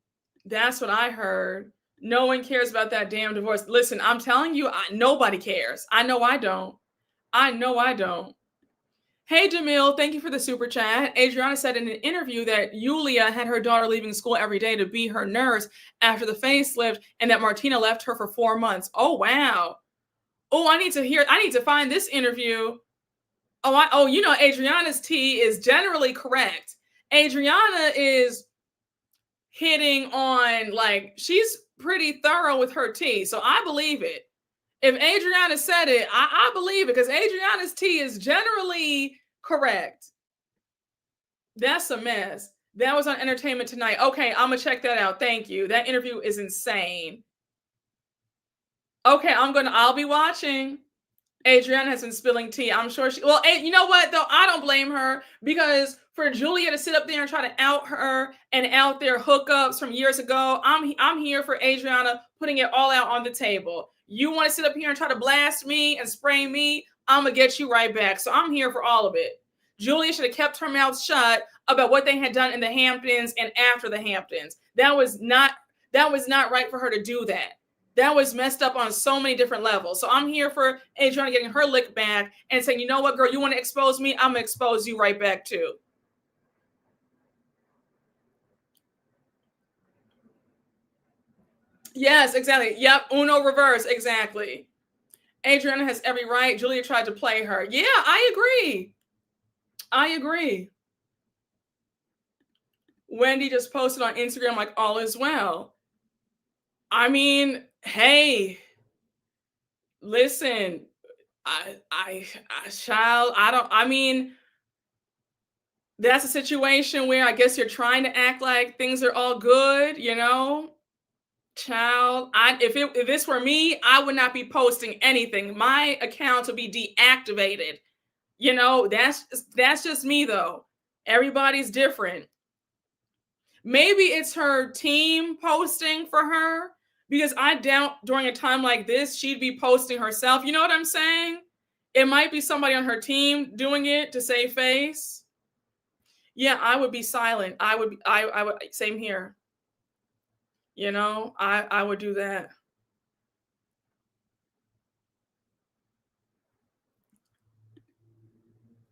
That's what I heard. No one cares about that damn divorce. Listen, I'm telling you, nobody cares. I know I don't. Hey, Jamil, thank you for the super chat. Adriana said in an interview that Yulia had her daughter leaving school every day to be her nurse after the facelift, and that Martina left her for 4 months. Oh, wow. Oh, I need to find this interview. You know, Adriana's tea is generally correct. Adriana is hitting on, like, she's pretty thorough with her tea, so I believe it. If Adriana said it, I believe it, because Adriana's tea is generally correct. That's a mess. That was on Entertainment Tonight. Okay, I'm gonna check that out. Thank you. That interview is insane. Okay, I'll be watching. Adriana has been spilling tea. I'm sure you know what, though? I don't blame her, because for Julia to sit up there and try to out her and out their hookups from years ago, I'm here for Adriana putting it all out on the table. You want to sit up here and try to blast me and spray me? I'm going to get you right back. So I'm here for all of it. Julia should have kept her mouth shut about what they had done in the Hamptons and after the Hamptons. That was not right for her to do that. That was messed up on so many different levels. So I'm here for Adriana getting her lick back and saying, you know what, girl, you want to expose me? I'm going to expose you right back too. Yes, exactly. Yep. Uno reverse. Exactly. Adriana has every right. Julia tried to play her. Yeah, I agree. Wendy just posted on Instagram, like, all is well. I mean, hey, listen, that's a situation where I guess you're trying to act like things are all good, you know? Child, if this were me, I would not be posting anything. My account would be deactivated. You know, that's just me though. Everybody's different. Maybe it's her team posting for her, because I doubt during a time like this she'd be posting herself. You know what I'm saying? It might be somebody on her team doing it to save face. Yeah, I would be silent. I would same here. You know, I would do that.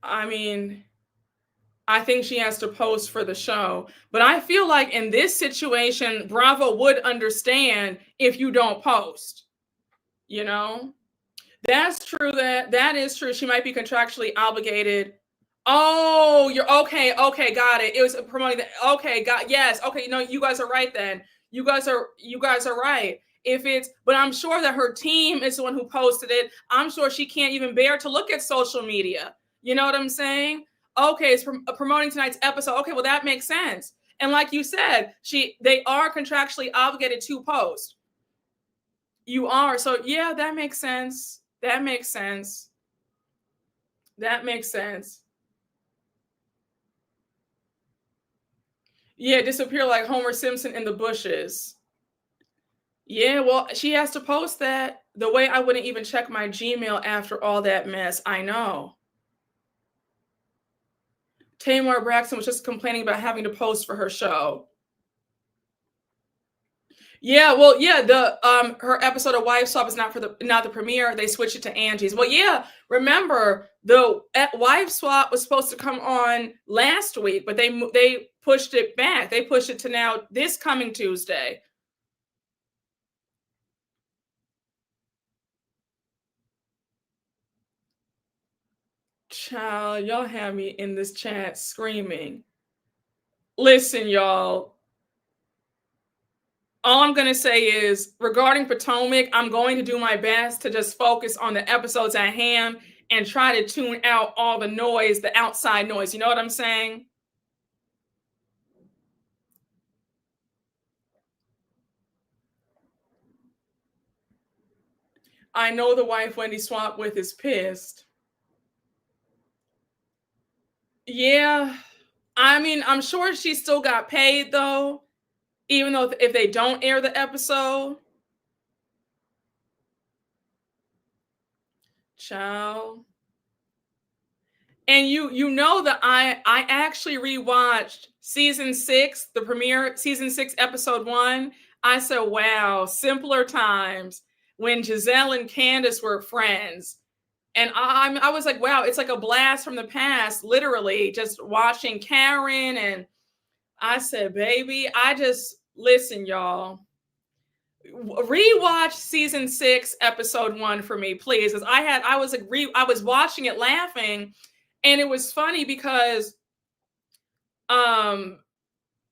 I mean, I think she has to post for the show. But I feel like in this situation, Bravo would understand if you don't post. You know? That's true. That is true. She might be contractually obligated. Oh, you're okay. Okay, got it. It was promoting that. Okay, yes. Okay, no, you guys are right then. You guys are right. But I'm sure that her team is the one who posted it. I'm sure she can't even bear to look at social media. You know what I'm saying? Okay, it's promoting tonight's episode. Okay, well, that makes sense. And like you said, they are contractually obligated to post. You are. So yeah, that makes sense. That makes sense. Yeah, disappear like Homer Simpson in the bushes. Yeah, well, she has to post that. The way I wouldn't even check my Gmail after all that mess. I know. Tamar Braxton was just complaining about having to post for her show. Yeah, well, yeah, the her episode of Wife Swap is not the premiere. They switched it to Angie's. Well, yeah, remember the Wife Swap was supposed to come on last week, but they pushed it back. They pushed it to now this coming Tuesday. Child, y'all have me in this chat screaming. Listen, y'all. All I'm going to say is regarding Potomac, I'm going to do my best to just focus on the episodes at hand and try to tune out all the noise, the outside noise. You know what I'm saying? I know the wife Wendy swapped with is pissed. Yeah. I mean, I'm sure she still got paid though, even though if they don't air the episode. Child. And you know that I actually rewatched season 6, the premiere season 6 episode 1. I said, "Wow, simpler times when Giselle and Candace were friends." And I was like, "Wow, it's like a blast from the past, literally just watching Karen." And I said, "Baby, I just listen, y'all. Rewatch season 6 episode 1 for me, please." Because I was watching it laughing. And it was funny because um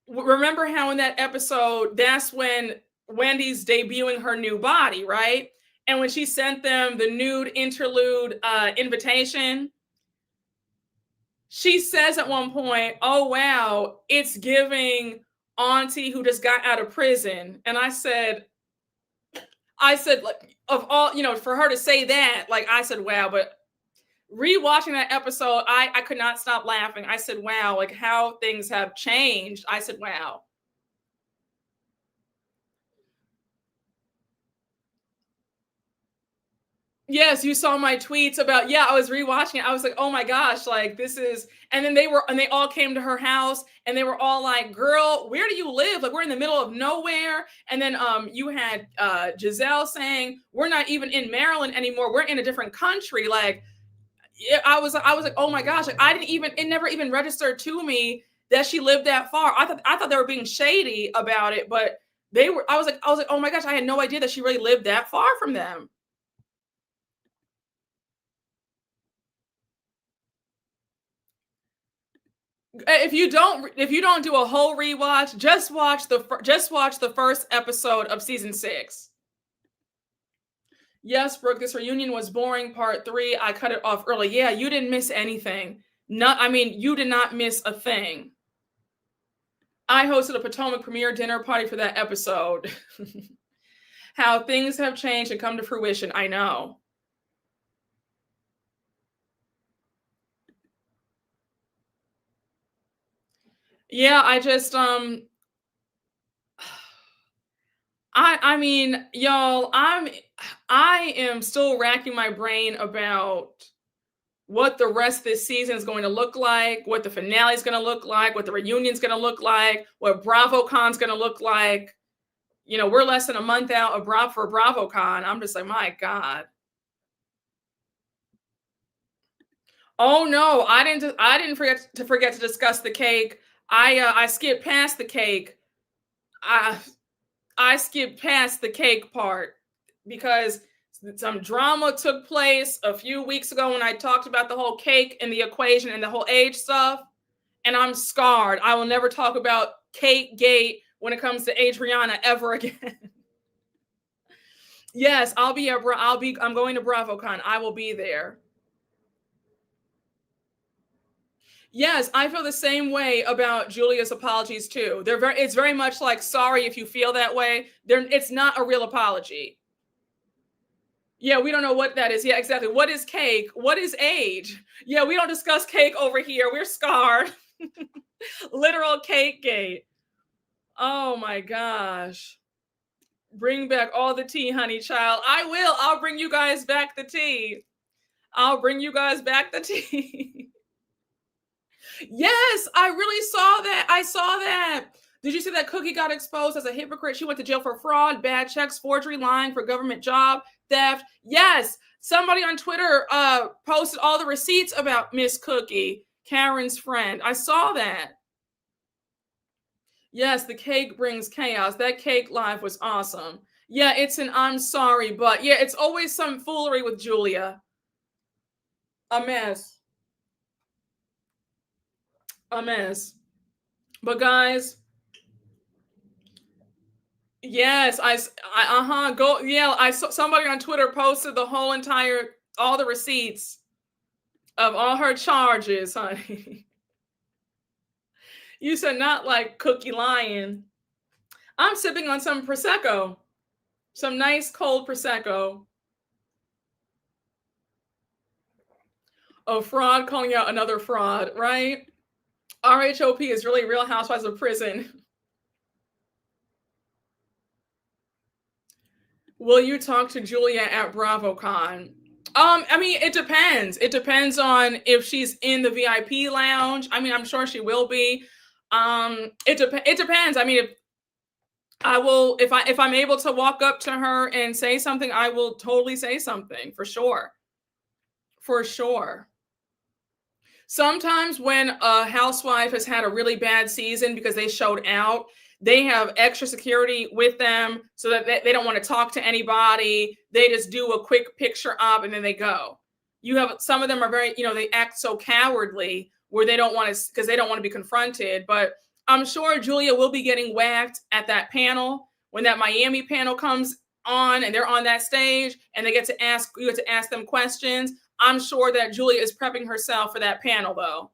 remember how in that episode that's when Wendy's debuting her new body, right? And when she sent them the nude interlude invitation, she says at one point, "Oh wow, it's giving auntie who just got out of prison." And I said like of all, for her to say that, like I said, "Wow." But rewatching that episode, I could not stop laughing. I said, "Wow, like how things have changed." I said, "Wow." Yes, you saw my tweets about, yeah, I was rewatching it. I was like, "Oh my gosh, like this is," and then they all came to her house and they were all like, "Girl, where do you live? Like we're in the middle of nowhere." And then you had Giselle saying, "We're not even in Maryland anymore. We're in a different country." Like yeah, I was like, "Oh my gosh!" Like it never even registered to me that she lived that far. I thought they were being shady about it, but they were. I was like, "Oh my gosh!" I had no idea that she really lived that far from them. If you don't do a whole rewatch, just watch the first episode of season 6. Yes, Brooke, this reunion was boring. Part 3, I cut it off early. Yeah, you didn't miss anything. Not, I mean, you did not miss a thing. I hosted a Potomac premiere dinner party for that episode. How things have changed and come to fruition. I know. Yeah, I mean, y'all, I am still racking my brain about what the rest of this season is going to look like, what the finale is going to look like, what the reunion is going to look like, what BravoCon's going to look like. We're less than a month out of BravoCon. I'm just like, my God. Oh no, I didn't forget to discuss the cake. I skipped past the cake. I I skipped past the cake part because some drama took place a few weeks ago when I talked about the whole cake and the equation and the whole age stuff. And I'm scarred. I will never talk about Kate Gate when it comes to Adriana ever again. Yes, I'm going to BravoCon. I will be there. Yes, I feel the same way about Julia's apologies too. It's very much like, sorry if you feel that way. It's not a real apology. Yeah, we don't know what that is. Yeah, exactly. What is cake? What is age? Yeah, we don't discuss cake over here. We're scarred. Literal cake gate. Oh my gosh. Bring back all the tea, honey child. I will. I'll bring you guys back the tea. I'll bring you guys back the tea. Yes, I really saw that. I saw that. Did you see that Cookie got exposed as a hypocrite? She went to jail for fraud, bad checks, forgery, lying for government job, theft. Yes, somebody on Twitter posted all the receipts about Miss Cookie, Karen's friend. I saw that. Yes, the cake brings chaos. That cake live was awesome. Yeah, it's an I'm sorry, but yeah, it's always some foolery with Julia. A mess. A mess. But guys, yes, go. Yeah, I saw somebody on Twitter posted the whole entire, all the receipts of all her charges, honey. You said not like Cookie lying. I'm sipping on some Prosecco, some nice cold Prosecco. A fraud calling out another fraud, right? RHOP is really Real Housewives of Prison. Will you talk to Julia at BravoCon? I mean, it depends. It depends on if she's in the VIP lounge. I mean, I'm sure she will be. It depends. I mean, if I'm able to walk up to her and say something, I will totally say something for sure. For sure. Sometimes when a housewife has had a really bad season because they showed out, they have extra security with them so that they don't want to talk to anybody. They just do a quick picture op and then they go. You have some of them are very, they act so cowardly where they don't want to, because they don't want to be confronted. But I'm sure Julia will be getting whacked at that panel when that Miami panel comes on and they're on that stage and you get to ask them questions. I'm sure that Julia is prepping herself for that panel though.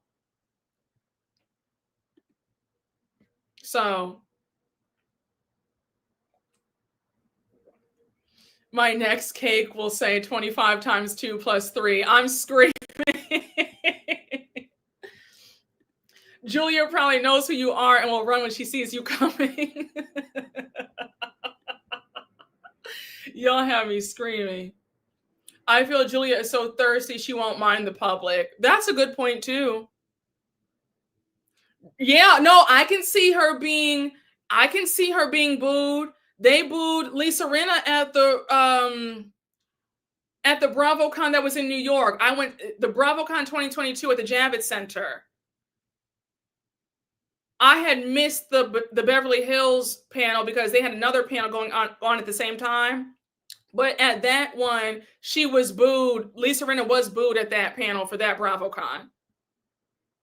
So my next cake will say 25 times 2 plus 3. I'm screaming. Julia probably knows who you are and will run when she sees you coming. Y'all have me screaming. I feel Julia is so thirsty she won't mind the public. That's a good point too. Yeah, no, I can see her being booed. They booed Lisa Rinna at the BravoCon that was in New York. I went the BravoCon 2022 at the Javits Center. I had missed the Beverly Hills panel because they had another panel going on at the same time. But at that one, she was booed. Lisa Rinna was booed at that panel for that BravoCon.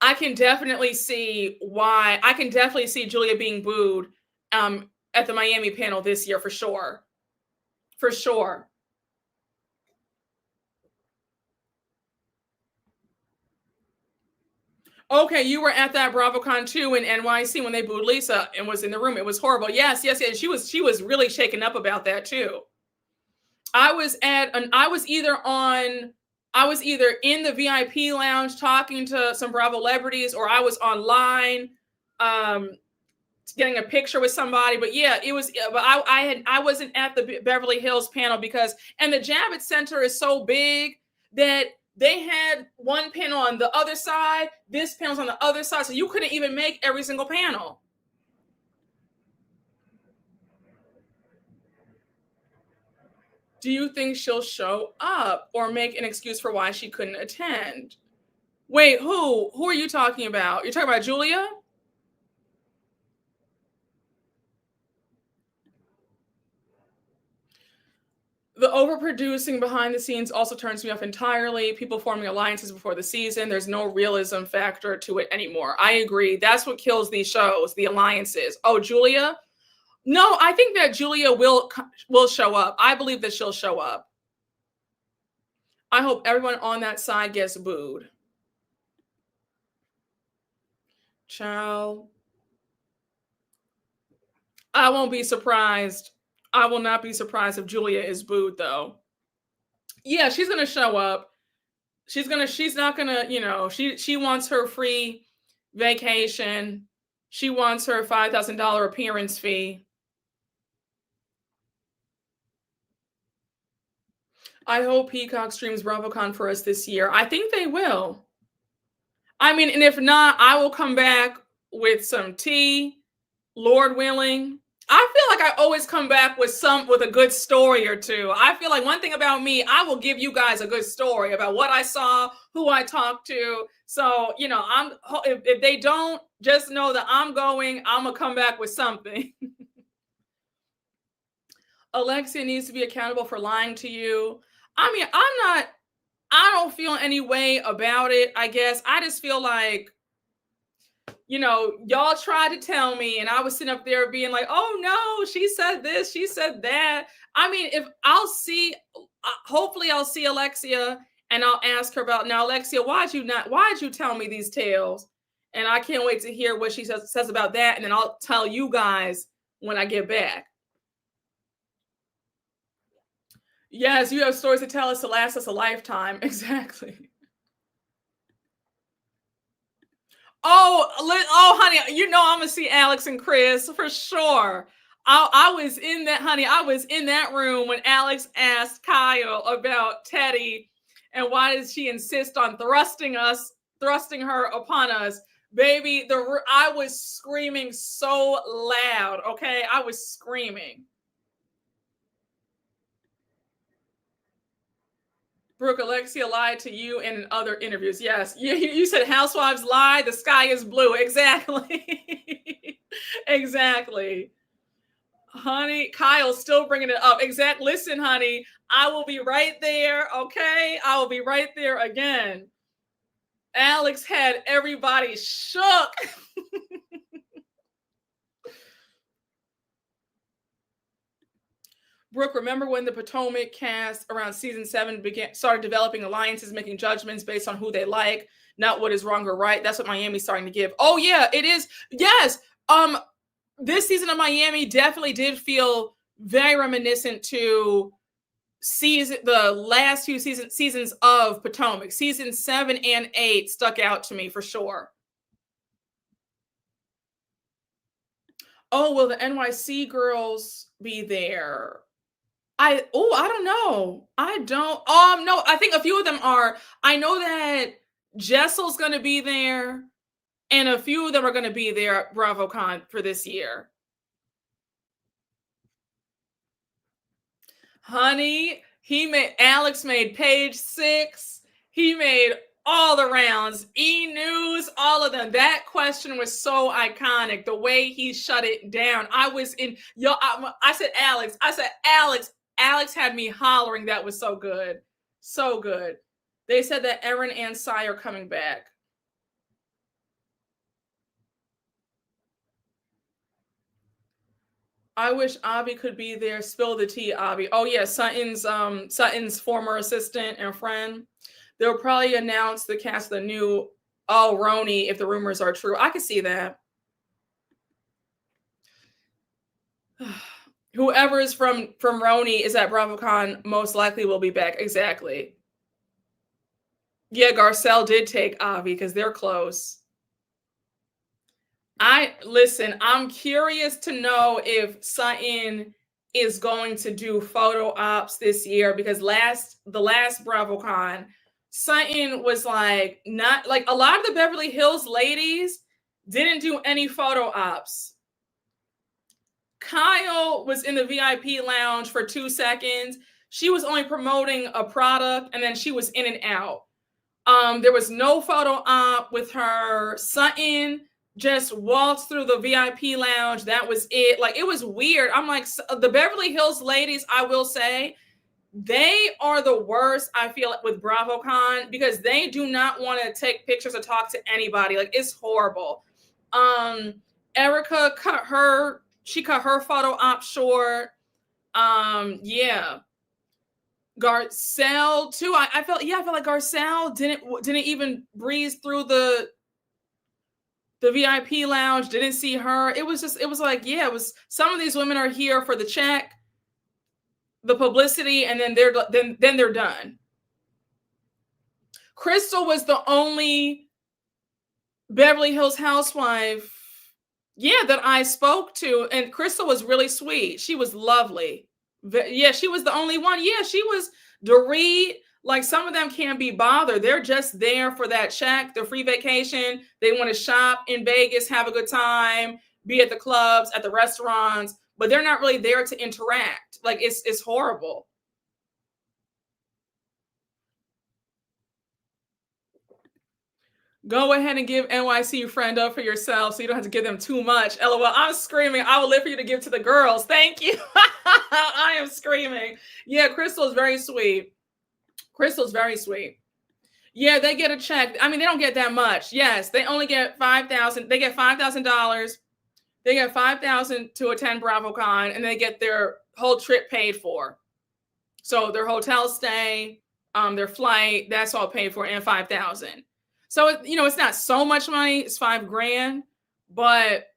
I can definitely see why. I can definitely see Julia being booed at the Miami panel this year for sure. For sure. Okay, you were at that BravoCon too in NYC when they booed Lisa and was in the room. It was horrible. Yes. She was really shaken up about that too. I was either in the VIP lounge talking to some Bravo celebrities, or I was online getting a picture with somebody. But yeah, it was. But I wasn't at the Beverly Hills panel and the Javits Center is so big that they had one panel on the other side. This panel's on the other side, so you couldn't even make every single panel. Do you think she'll show up or make an excuse for why she couldn't attend? Wait, who? Who are you talking about? You're talking about Julia? The overproducing behind the scenes also turns me off entirely. People forming alliances before the season. There's no realism factor to it anymore. I agree. That's what kills these shows, the alliances. Oh, Julia? No, I think that Julia will show up. I believe that she'll show up. I hope everyone on that side gets booed. Child. I won't be surprised. I will not be surprised if Julia is booed though. Yeah, she's going to show up. She's not going to, she wants her free vacation. She wants her $5,000 appearance fee. I hope Peacock streams BravoCon for us this year. I think they will. I mean, and if not, I will come back with some tea, Lord willing. I feel like I always come back with a good story or two. I feel like one thing about me, I will give you guys a good story about what I saw, who I talked to. So, if they don't, just know that I'm gonna come back with something. Alexia needs to be accountable for lying to you. I mean, I don't feel any way about it, I guess. I just feel like, y'all tried to tell me, and I was sitting up there being like, oh no, she said this, she said that. I mean, if I'll see, hopefully I'll see Alexia and I'll ask her about, now, Alexia, why'd you tell me these tales? And I can't wait to hear what she says about that. And then I'll tell you guys when I get back. Yes, you have stories to tell us to last us a lifetime. Exactly. Oh, honey, I'm gonna see Alex and Chris for sure. I was in that, honey. I was in that room when Alex asked Kyle about Teddy and why does she insist on thrusting her upon us, baby. I was screaming so loud. Okay, I was screaming. Brooke, Alexia lied to you in other interviews. Yes, you said housewives lie. The sky is blue. Exactly. Exactly. Honey, Kyle's still bringing it up. Exactly. Listen, honey, I will be right there. Okay, I will be right there again. Alex had everybody shook. Brooke, remember when the Potomac cast around season 7 started developing alliances, making judgments based on who they like, not what is wrong or right? That's what Miami's starting to give. Oh yeah, it is. Yes. This season of Miami definitely did feel very reminiscent to the last few seasons of Potomac. Season 7 and 8 stuck out to me for sure. Oh, will the NYC girls be there? I don't know. I don't. No, I think a few of them are. I know that Jessel's going to be there, and a few of them are going to be there at BravoCon for this year. Honey, Alex made page 6. He made all the rounds, E! News, all of them. That question was so iconic. The way he shut it down. I was in. I said Alex. Alex had me hollering. That was so good. So good. They said that Erin and Sai are coming back. I wish Avi could be there. Spill the tea, Avi. Oh yeah, Sutton's former assistant and friend. They'll probably announce the cast of the new Roni if the rumors are true. I could see that. Whoever is from Roni is at BravoCon most likely will be back. Exactly. Yeah, Garcelle did take Avi because they're close. I'm curious to know if Sutton is going to do photo ops this year, because the last BravoCon, Sutton was like, not like a lot of the Beverly Hills ladies didn't do any photo ops. Kyle was in the VIP lounge for 2 seconds. She was only promoting a product and then she was in and out. There was no photo op with her. Sutton just waltzed through the VIP lounge. That was it. Like, it was weird. I'm like, the Beverly Hills ladies, I will say, they are the worst, I feel, with BravoCon, because they do not want to take pictures or talk to anybody. Like, it's horrible. Erica cut her photo op short. Yeah. Garcelle too. I felt like Garcelle didn't even breeze through the VIP lounge. Didn't see her. It was some of these women are here for the check, the publicity, and then they're done. Crystal was the only Beverly Hills housewife, that I spoke to, and Crystal was really sweet. She was lovely. Yeah, she was the only one. Yeah, she was Dorit, like some of them can't be bothered. They're just there for that check, the free vacation. They want to shop in Vegas, have a good time, be at the clubs, at the restaurants, but they're not really there to interact. Like it's horrible. Go ahead and give NYC your friend up for yourself so you don't have to give them too much. LOL. I'm screaming. I will live for you to give to the girls. Thank you. I am screaming. Yeah, Crystal's very sweet. Crystal's very sweet. Yeah, they get a check. I mean, they don't get that much. Yes, they only get $5,000. They get $5,000. They get $5,000 to attend BravoCon, and they get their whole trip paid for. So their hotel stay, their flight, that's all paid for, and $5,000. So it's not so much money. It's $5,000, but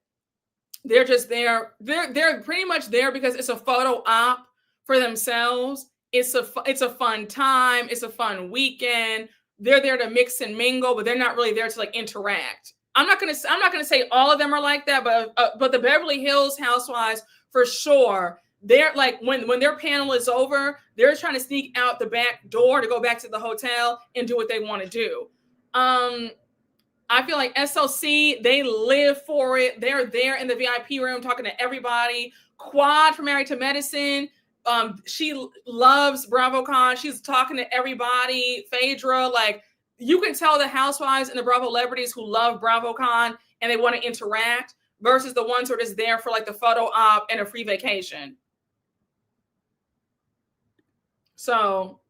they're just there. They're pretty much there because it's a photo op for themselves. It's a fun time. It's a fun weekend. They're there to mix and mingle, but they're not really there to like interact. I'm not gonna say all of them are like that, but the Beverly Hills Housewives for sure. They're like when their panel is over, they're trying to sneak out the back door to go back to the hotel and do what they want to do. I feel like SLC, they live for it. They're there in the VIP room talking to everybody. Quad from Married to Medicine. She loves BravoCon. She's talking to everybody. Phaedra, like you can tell the housewives and the Bravo celebrities who love BravoCon and they want to interact versus the ones who are just there for like the photo op and a free vacation. So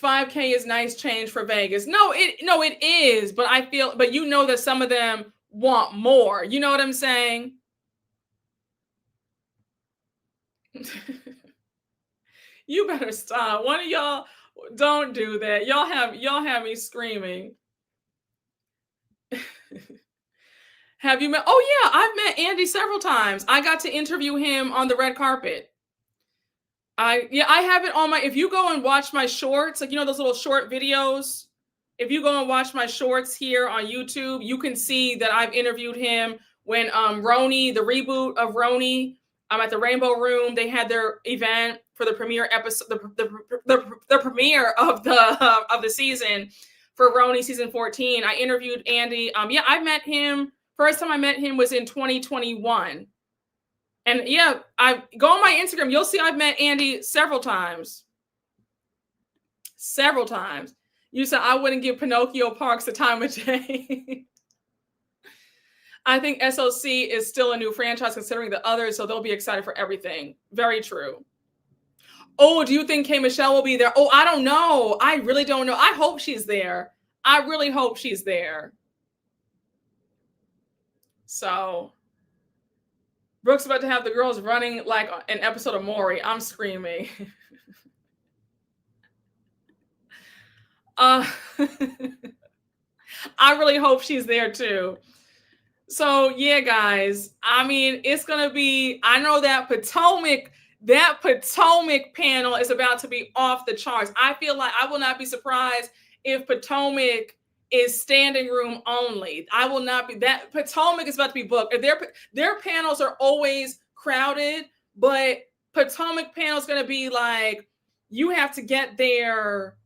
$5,000 is nice change for Vegas. No, it is, but you know that some of them want more. You know what I'm saying? You better stop. One of y'all don't do that. Y'all have me screaming. Have you met? Oh yeah, I've met Andy several times. I got to interview him on the red carpet. I have it on my, if you go and watch my shorts, like, those little short videos, if you go and watch my shorts here on YouTube, you can see that I've interviewed him when Roni, the reboot of Roni, at the Rainbow Room, they had their event for the premiere episode, the premiere of the season for Roni season 14. I interviewed Andy. I met him. First time I met him was in 2021. And yeah, I go on my Instagram. You'll see I've met Andy several times. Several times. You said I wouldn't give Pinocchio Parks the time of day. I think SOC is still a new franchise considering the others, so they'll be excited for everything. Very true. Oh, do you think K. Michelle will be there? Oh, I don't know. I really don't know. I hope she's there. I really hope she's there. So Brooke's about to have the girls running like an episode of Maury. I'm screaming. I really hope she's there too. So yeah, guys, I mean, it's going to be, I know that Potomac panel is about to be off the charts. I feel like I will not be surprised if Potomac is standing room only. I will not be, that Potomac is about to be booked. Their panels are always crowded, but Potomac panel is going to be like, you have to get there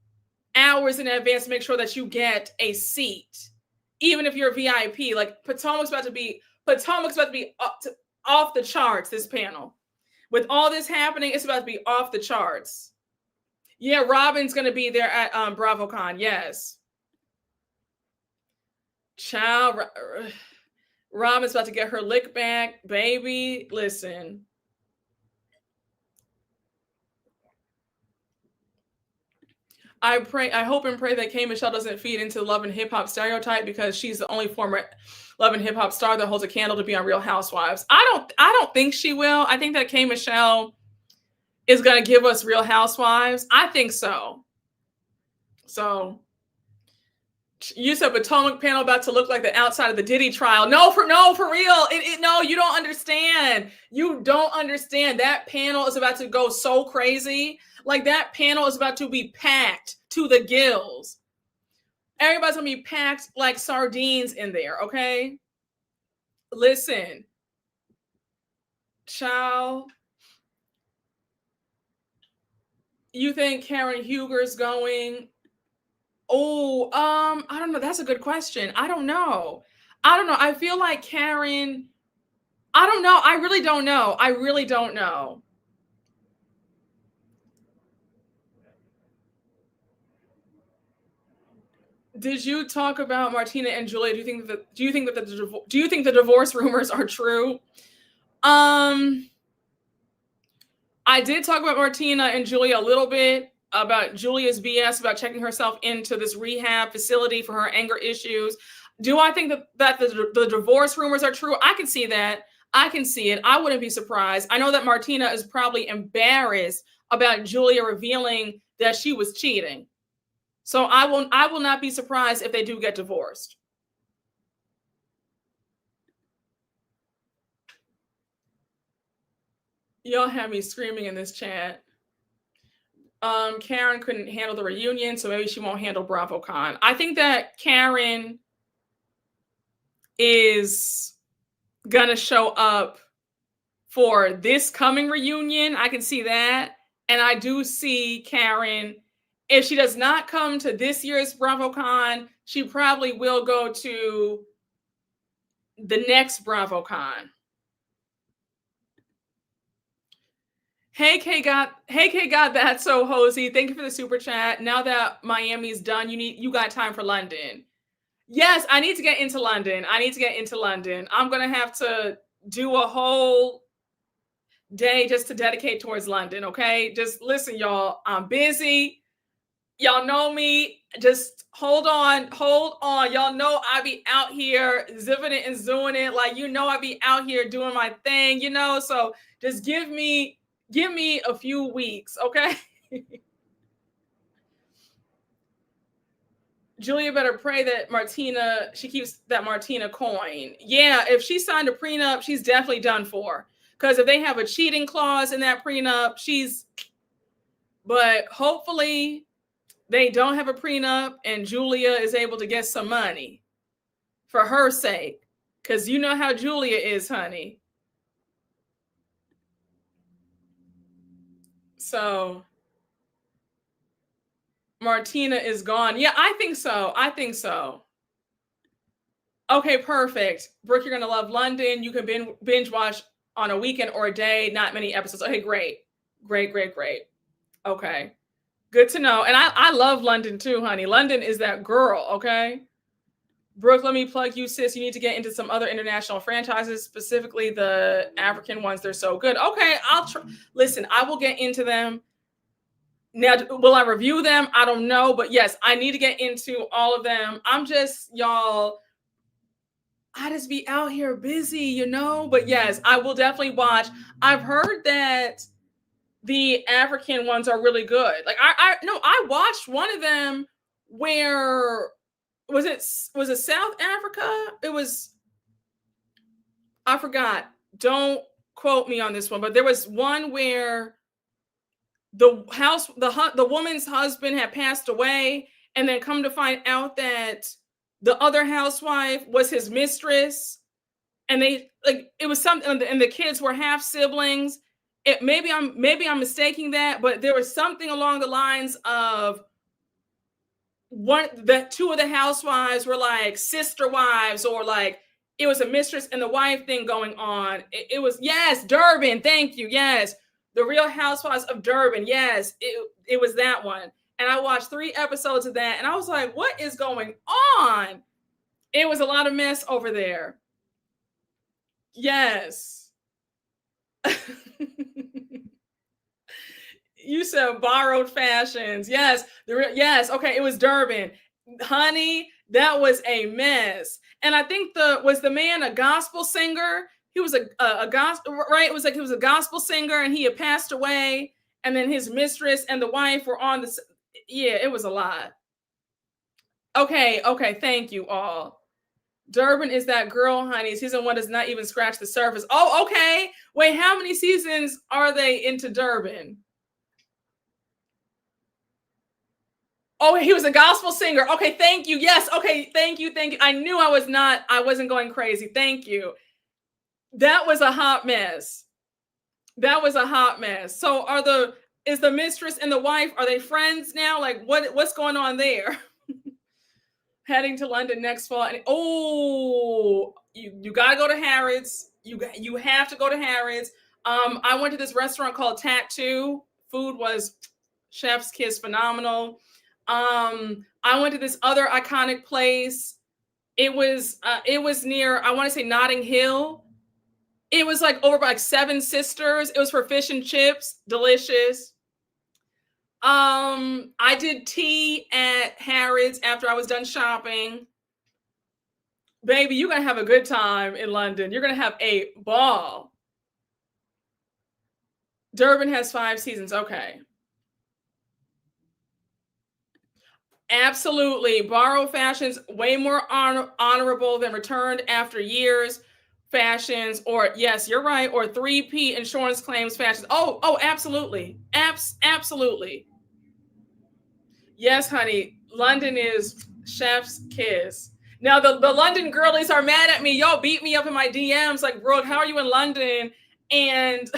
hours in advance to make sure that you get a seat. Even if you're a VIP, like Potomac's about to be off the charts, this panel. With all this happening, it's about to be off the charts. Yeah, Robin's going to be there at BravoCon, yes. Child, Robin's about to get her lick back. Baby, listen. I hope and pray that K. Michelle doesn't feed into Love and Hip Hop stereotype because she's the only former Love and Hip Hop star that holds a candle to be on Real Housewives. I don't think she will. I think that K. Michelle is going to give us Real Housewives. I think so. So you said Potomac panel about to look like the outside of the Diddy trial. No, for real. No, you don't understand. You don't understand. That panel is about to go so crazy. Like that panel is about to be packed to the gills. Everybody's gonna be packed like sardines in there, okay? Listen, child. You think Karen Huger's going? Oh, I don't know. That's a good question. I don't know. I feel like Karen. I don't know. I really don't know. I really don't know. Did you talk about Martina and Julia? Do you think the divorce rumors are true? I did talk about Martina and Julia a little bit, about Julia's BS about checking herself into this rehab facility for her anger issues. Do I think that the divorce rumors are true? I can see that. I can see it. I wouldn't be surprised. I know that Martina is probably embarrassed about Julia revealing that she was cheating. So I will not be surprised if they do get divorced. Y'all have me screaming in this chat. Karen couldn't handle the reunion, so maybe she won't handle BravoCon. I think that Karen is gonna show up for this coming reunion. I can see that. And I do see Karen, if she does not come to this year's BravoCon, she probably will go to the next BravoCon. Hey K got that so Hosey. Thank you for the super chat. Now that Miami's done, you got time for London. Yes, I need to get into London. I'm gonna have to do a whole day just to dedicate towards London. Okay, just listen, y'all. I'm busy. Y'all know me. Just hold on. Y'all know I be out here zipping it and zooing it. Like, I be out here doing my thing. So just give me a few weeks, okay? Julia better pray that she keeps that Martina coin. Yeah, if she signed a prenup, she's definitely done for. Because if they have a cheating clause in that prenup, but hopefully they don't have a prenup and Julia is able to get some money for her sake. Because you know how Julia is, honey. So Martina is gone. Yeah, I think so. Okay, perfect. Brooke, you're going to love London. You can binge watch on a weekend or a day, not many episodes. Okay, great. Okay, good to know. And I love London too, honey. London is that girl, okay? Brooke, let me plug you, sis. You need to get into some other international franchises, specifically the African ones. They're so good. Okay, listen, I will get into them. Now, will I review them? I don't know. But yes, I need to get into all of them. I'm just, y'all, I just be out here busy, But yes, I will definitely watch. I've heard that the African ones are really good. Like I watched one of them where was it South Africa? I forgot. Don't quote me on this one, but there was one where the woman's husband had passed away, and then come to find out that the other housewife was his mistress, and it was something, and the kids were half siblings. Maybe I'm mistaking that, but there was something along the lines of two of the housewives were like sister wives, or like it was a mistress and the wife thing going on. It was, yes, Durban. Thank you. Yes. The Real Housewives of Durban. Yes, it was that one. And I watched 3 episodes of that, and I was like, what is going on? It was a lot of mess over there. Yes. You said borrowed fashions. Yes. Yes. Okay. It was Durban. Honey, that was a mess. And I think was the man a gospel singer? He was a gospel, right? It was like he was a gospel singer, and he had passed away. And then his mistress and the wife were on the. Yeah, it was a lot. Okay. Thank you all. Durban is that girl, honey. Season 1 does not even scratch the surface. Oh, okay. Wait, how many seasons are they into Durban? Oh, he was a gospel singer. Okay, thank you. Yes. Okay, thank you. I knew I wasn't going crazy. Thank you. That was a hot mess. So Is the mistress and the wife, are they friends now? Like what's going on there? Heading to London next fall. And you gotta go to Harrods. You have to go to Harrods. I went to this restaurant called Tattoo. Food was chef's kiss phenomenal. I went to this other iconic place. It was near, I want to say Notting Hill. It was like over by like Seven Sisters. It was for fish and chips, delicious. I did tea at Harrods after I was done shopping. Baby, you're gonna have a good time in London. You're gonna have a ball. Durban has 5 seasons. Okay. Absolutely. Borrowed fashions way more honorable than returned after years fashions, or yes, you're right, or 3P insurance claims fashions. Oh, absolutely. Absolutely. Yes, honey. London is chef's kiss. Now the London girlies are mad at me. Y'all beat me up in my DMs like, Brooke, how are you in London? And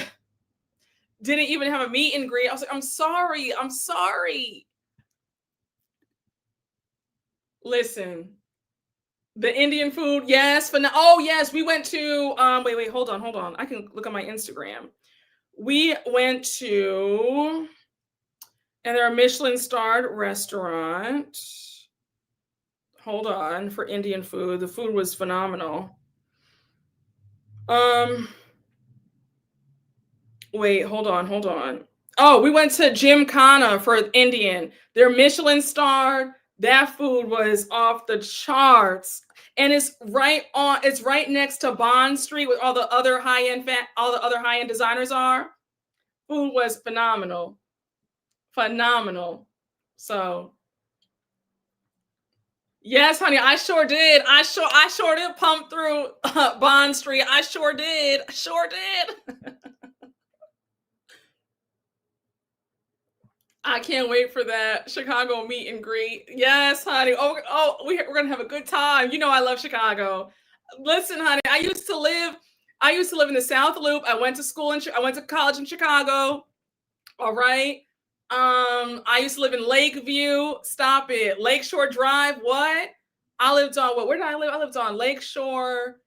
didn't even have a meet and greet. I was like, I'm sorry. Listen, the Indian food, yes. Yes, we went to wait, hold on. I can look on my Instagram. We went to, and they're a Michelin starred restaurant. Hold on, for Indian food. The food was phenomenal. Wait, hold on. Oh, we went to Gymkhana for Indian. They're Michelin starred. That food was off the charts. And it's right next to Bond Street with all the other high-end designers are. Food was phenomenal. So yes, honey, I sure did. I sure did pump through Bond Street. I sure did. I can't wait for that Chicago meet and greet. Yes, honey. We're gonna have a good time. You know I love Chicago. Listen, honey, I used to live in the South Loop. I went to college in Chicago. All right. I used to live in Lakeview. Stop it. Lakeshore Drive. What? I lived on what? Where did I live? I lived on Lakeshore,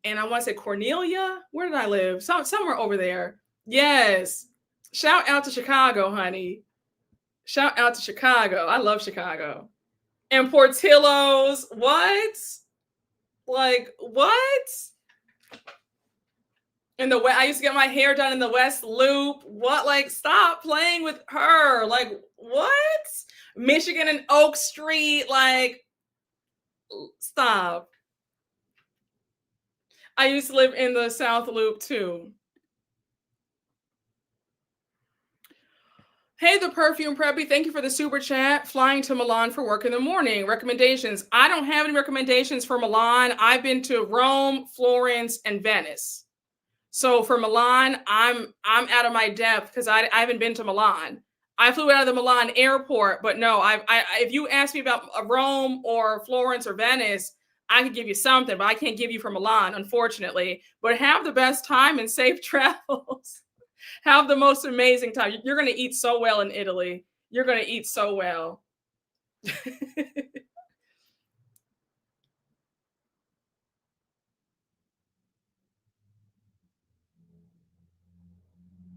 and I want to say Cornelia. Where did I live? Somewhere over there. Yes. Shout out to Chicago, honey. Shout out to Chicago. I love Chicago. And Portillo's. What? Like, what? I used to get my hair done in the West Loop. What? Like, stop playing with her. Like, what? Michigan and Oak Street. Like, stop. I used to live in the South Loop too. Hey, the Perfume Preppy, thank you for the super chat. Flying to Milan for work in the morning. Recommendations. I don't have any recommendations for Milan. I've been to Rome, Florence, and Venice. So for Milan, I'm out of my depth because I haven't been to Milan. I flew out of the Milan airport, but no, if you ask me about Rome or Florence or Venice, I could give you something, but I can't give you for Milan, unfortunately. But have the best time and safe travels. Have the most amazing time. You're going to eat so well in Italy. You're going to eat so well.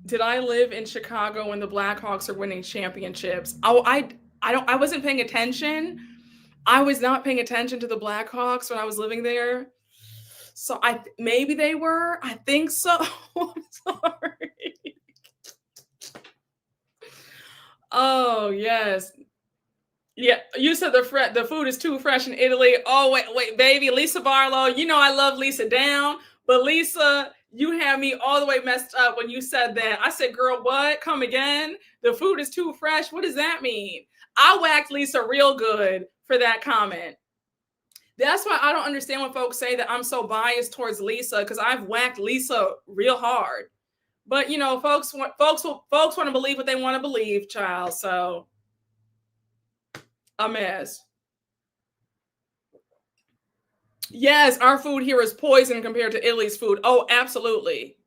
Did I live in Chicago when the Blackhawks are winning championships? I wasn't paying attention. I was not paying attention to the Blackhawks when I was living there. So maybe they were. I think so. I'm sorry. Oh, yes. Yeah, you said the food is too fresh in Italy. Oh, wait, baby, Lisa Barlow. You know I love Lisa down, but Lisa, you had me all the way messed up when you said that. I said, girl, what? Come again? The food is too fresh. What does that mean? I whacked Lisa real good for that comment. That's why I don't understand when folks say that I'm so biased towards Lisa, because I've whacked Lisa real hard. But you know, folks want to believe what they want to believe, child. So a mess. Yes, our food here is poison compared to Italy's food. Oh, absolutely.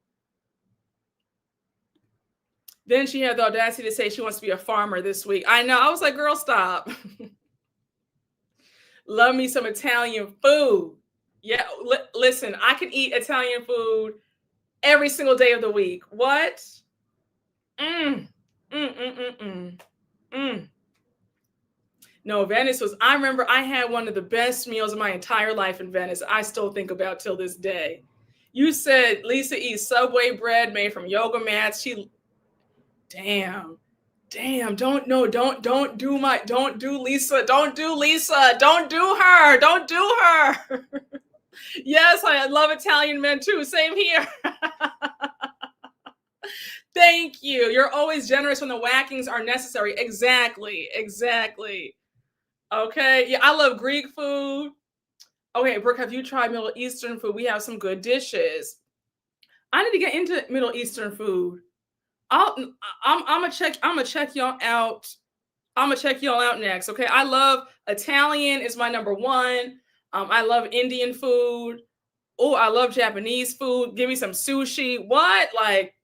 Then she had the audacity to say she wants to be a farmer this week. I know. I was like, girl, stop. Love me some Italian food. Yeah, listen, I can eat Italian food every single day of the week. What? Mm. Mm, mm, mm, mm. Mm. No, Venice was, I remember I had one of the best meals of my entire life in Venice. I still think about till this day. You said Lisa eats Subway bread made from yoga mats. Damn, don't do Lisa. Don't do Lisa. Don't do her. Don't do her. Yes, I love Italian men too. Same here. Thank you. You're always generous when the whackings are necessary. Exactly. Okay. Yeah, I love Greek food. Okay, Brooke, have you tried Middle Eastern food? We have some good dishes. I need to get into Middle Eastern food. I'm gonna check y'all out. I'm gonna check y'all out next. Okay. I love Italian is my number one. I love Indian food. Oh, I love Japanese food. Give me some sushi. What? Like,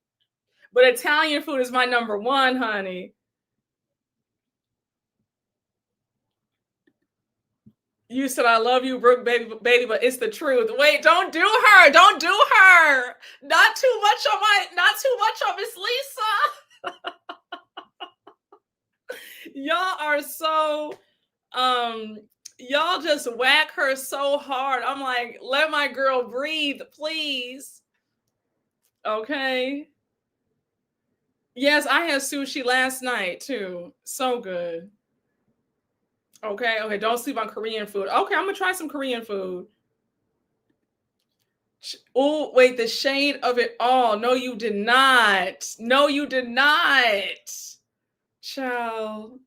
but Italian food is my number one, honey. You said I love you, Brooke, baby, but it's the truth. Wait, don't do her. Don't do her. Not too much on Miss Lisa. Y'all are so y'all just whack her so hard. I'm like, let my girl breathe, please. Okay. Yes, I had sushi last night too. So good. Okay, don't sleep on Korean food. Okay, I'm gonna try some Korean food. Oh, wait, the shade of it all. No, you did not. No, you did not. Child.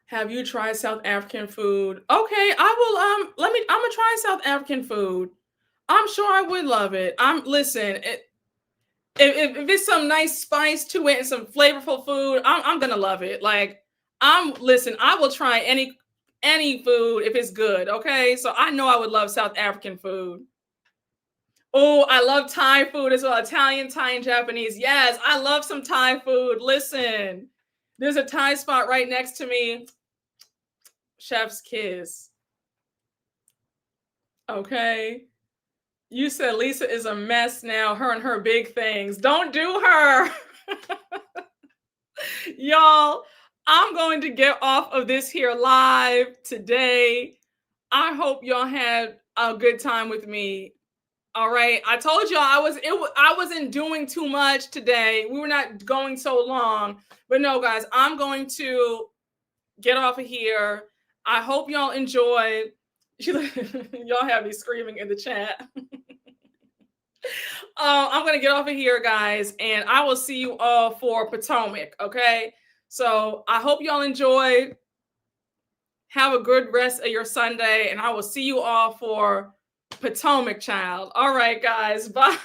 Have you tried South African food? Okay, I will I'm gonna try South African food. I'm sure I would love it. Listen, if it's some nice spice to it and some flavorful food, I'm gonna love it. Like, listen, I will try any food if it's good. Okay, so I know I would love South African food. Oh, I love Thai food as well. Italian, Thai, and Japanese. Yes, I love some Thai food. Listen, there's a Thai spot right next to me. Chef's kiss. Okay. You said Lisa is a mess now, her and her big things. Don't do her. Y'all, I'm going to get off of this here live today. I hope y'all had a good time with me. All right. I told y'all I wasn't doing too much today. We were not going so long. But no, guys, I'm going to get off of here. I hope y'all enjoyed. Y'all have me screaming in the chat. I'm going to get off of here, guys, and I will see you all for Potomac, okay? So I hope y'all enjoyed. Have a good rest of your Sunday, and I will see you all for Potomac, child. All right, guys. Bye.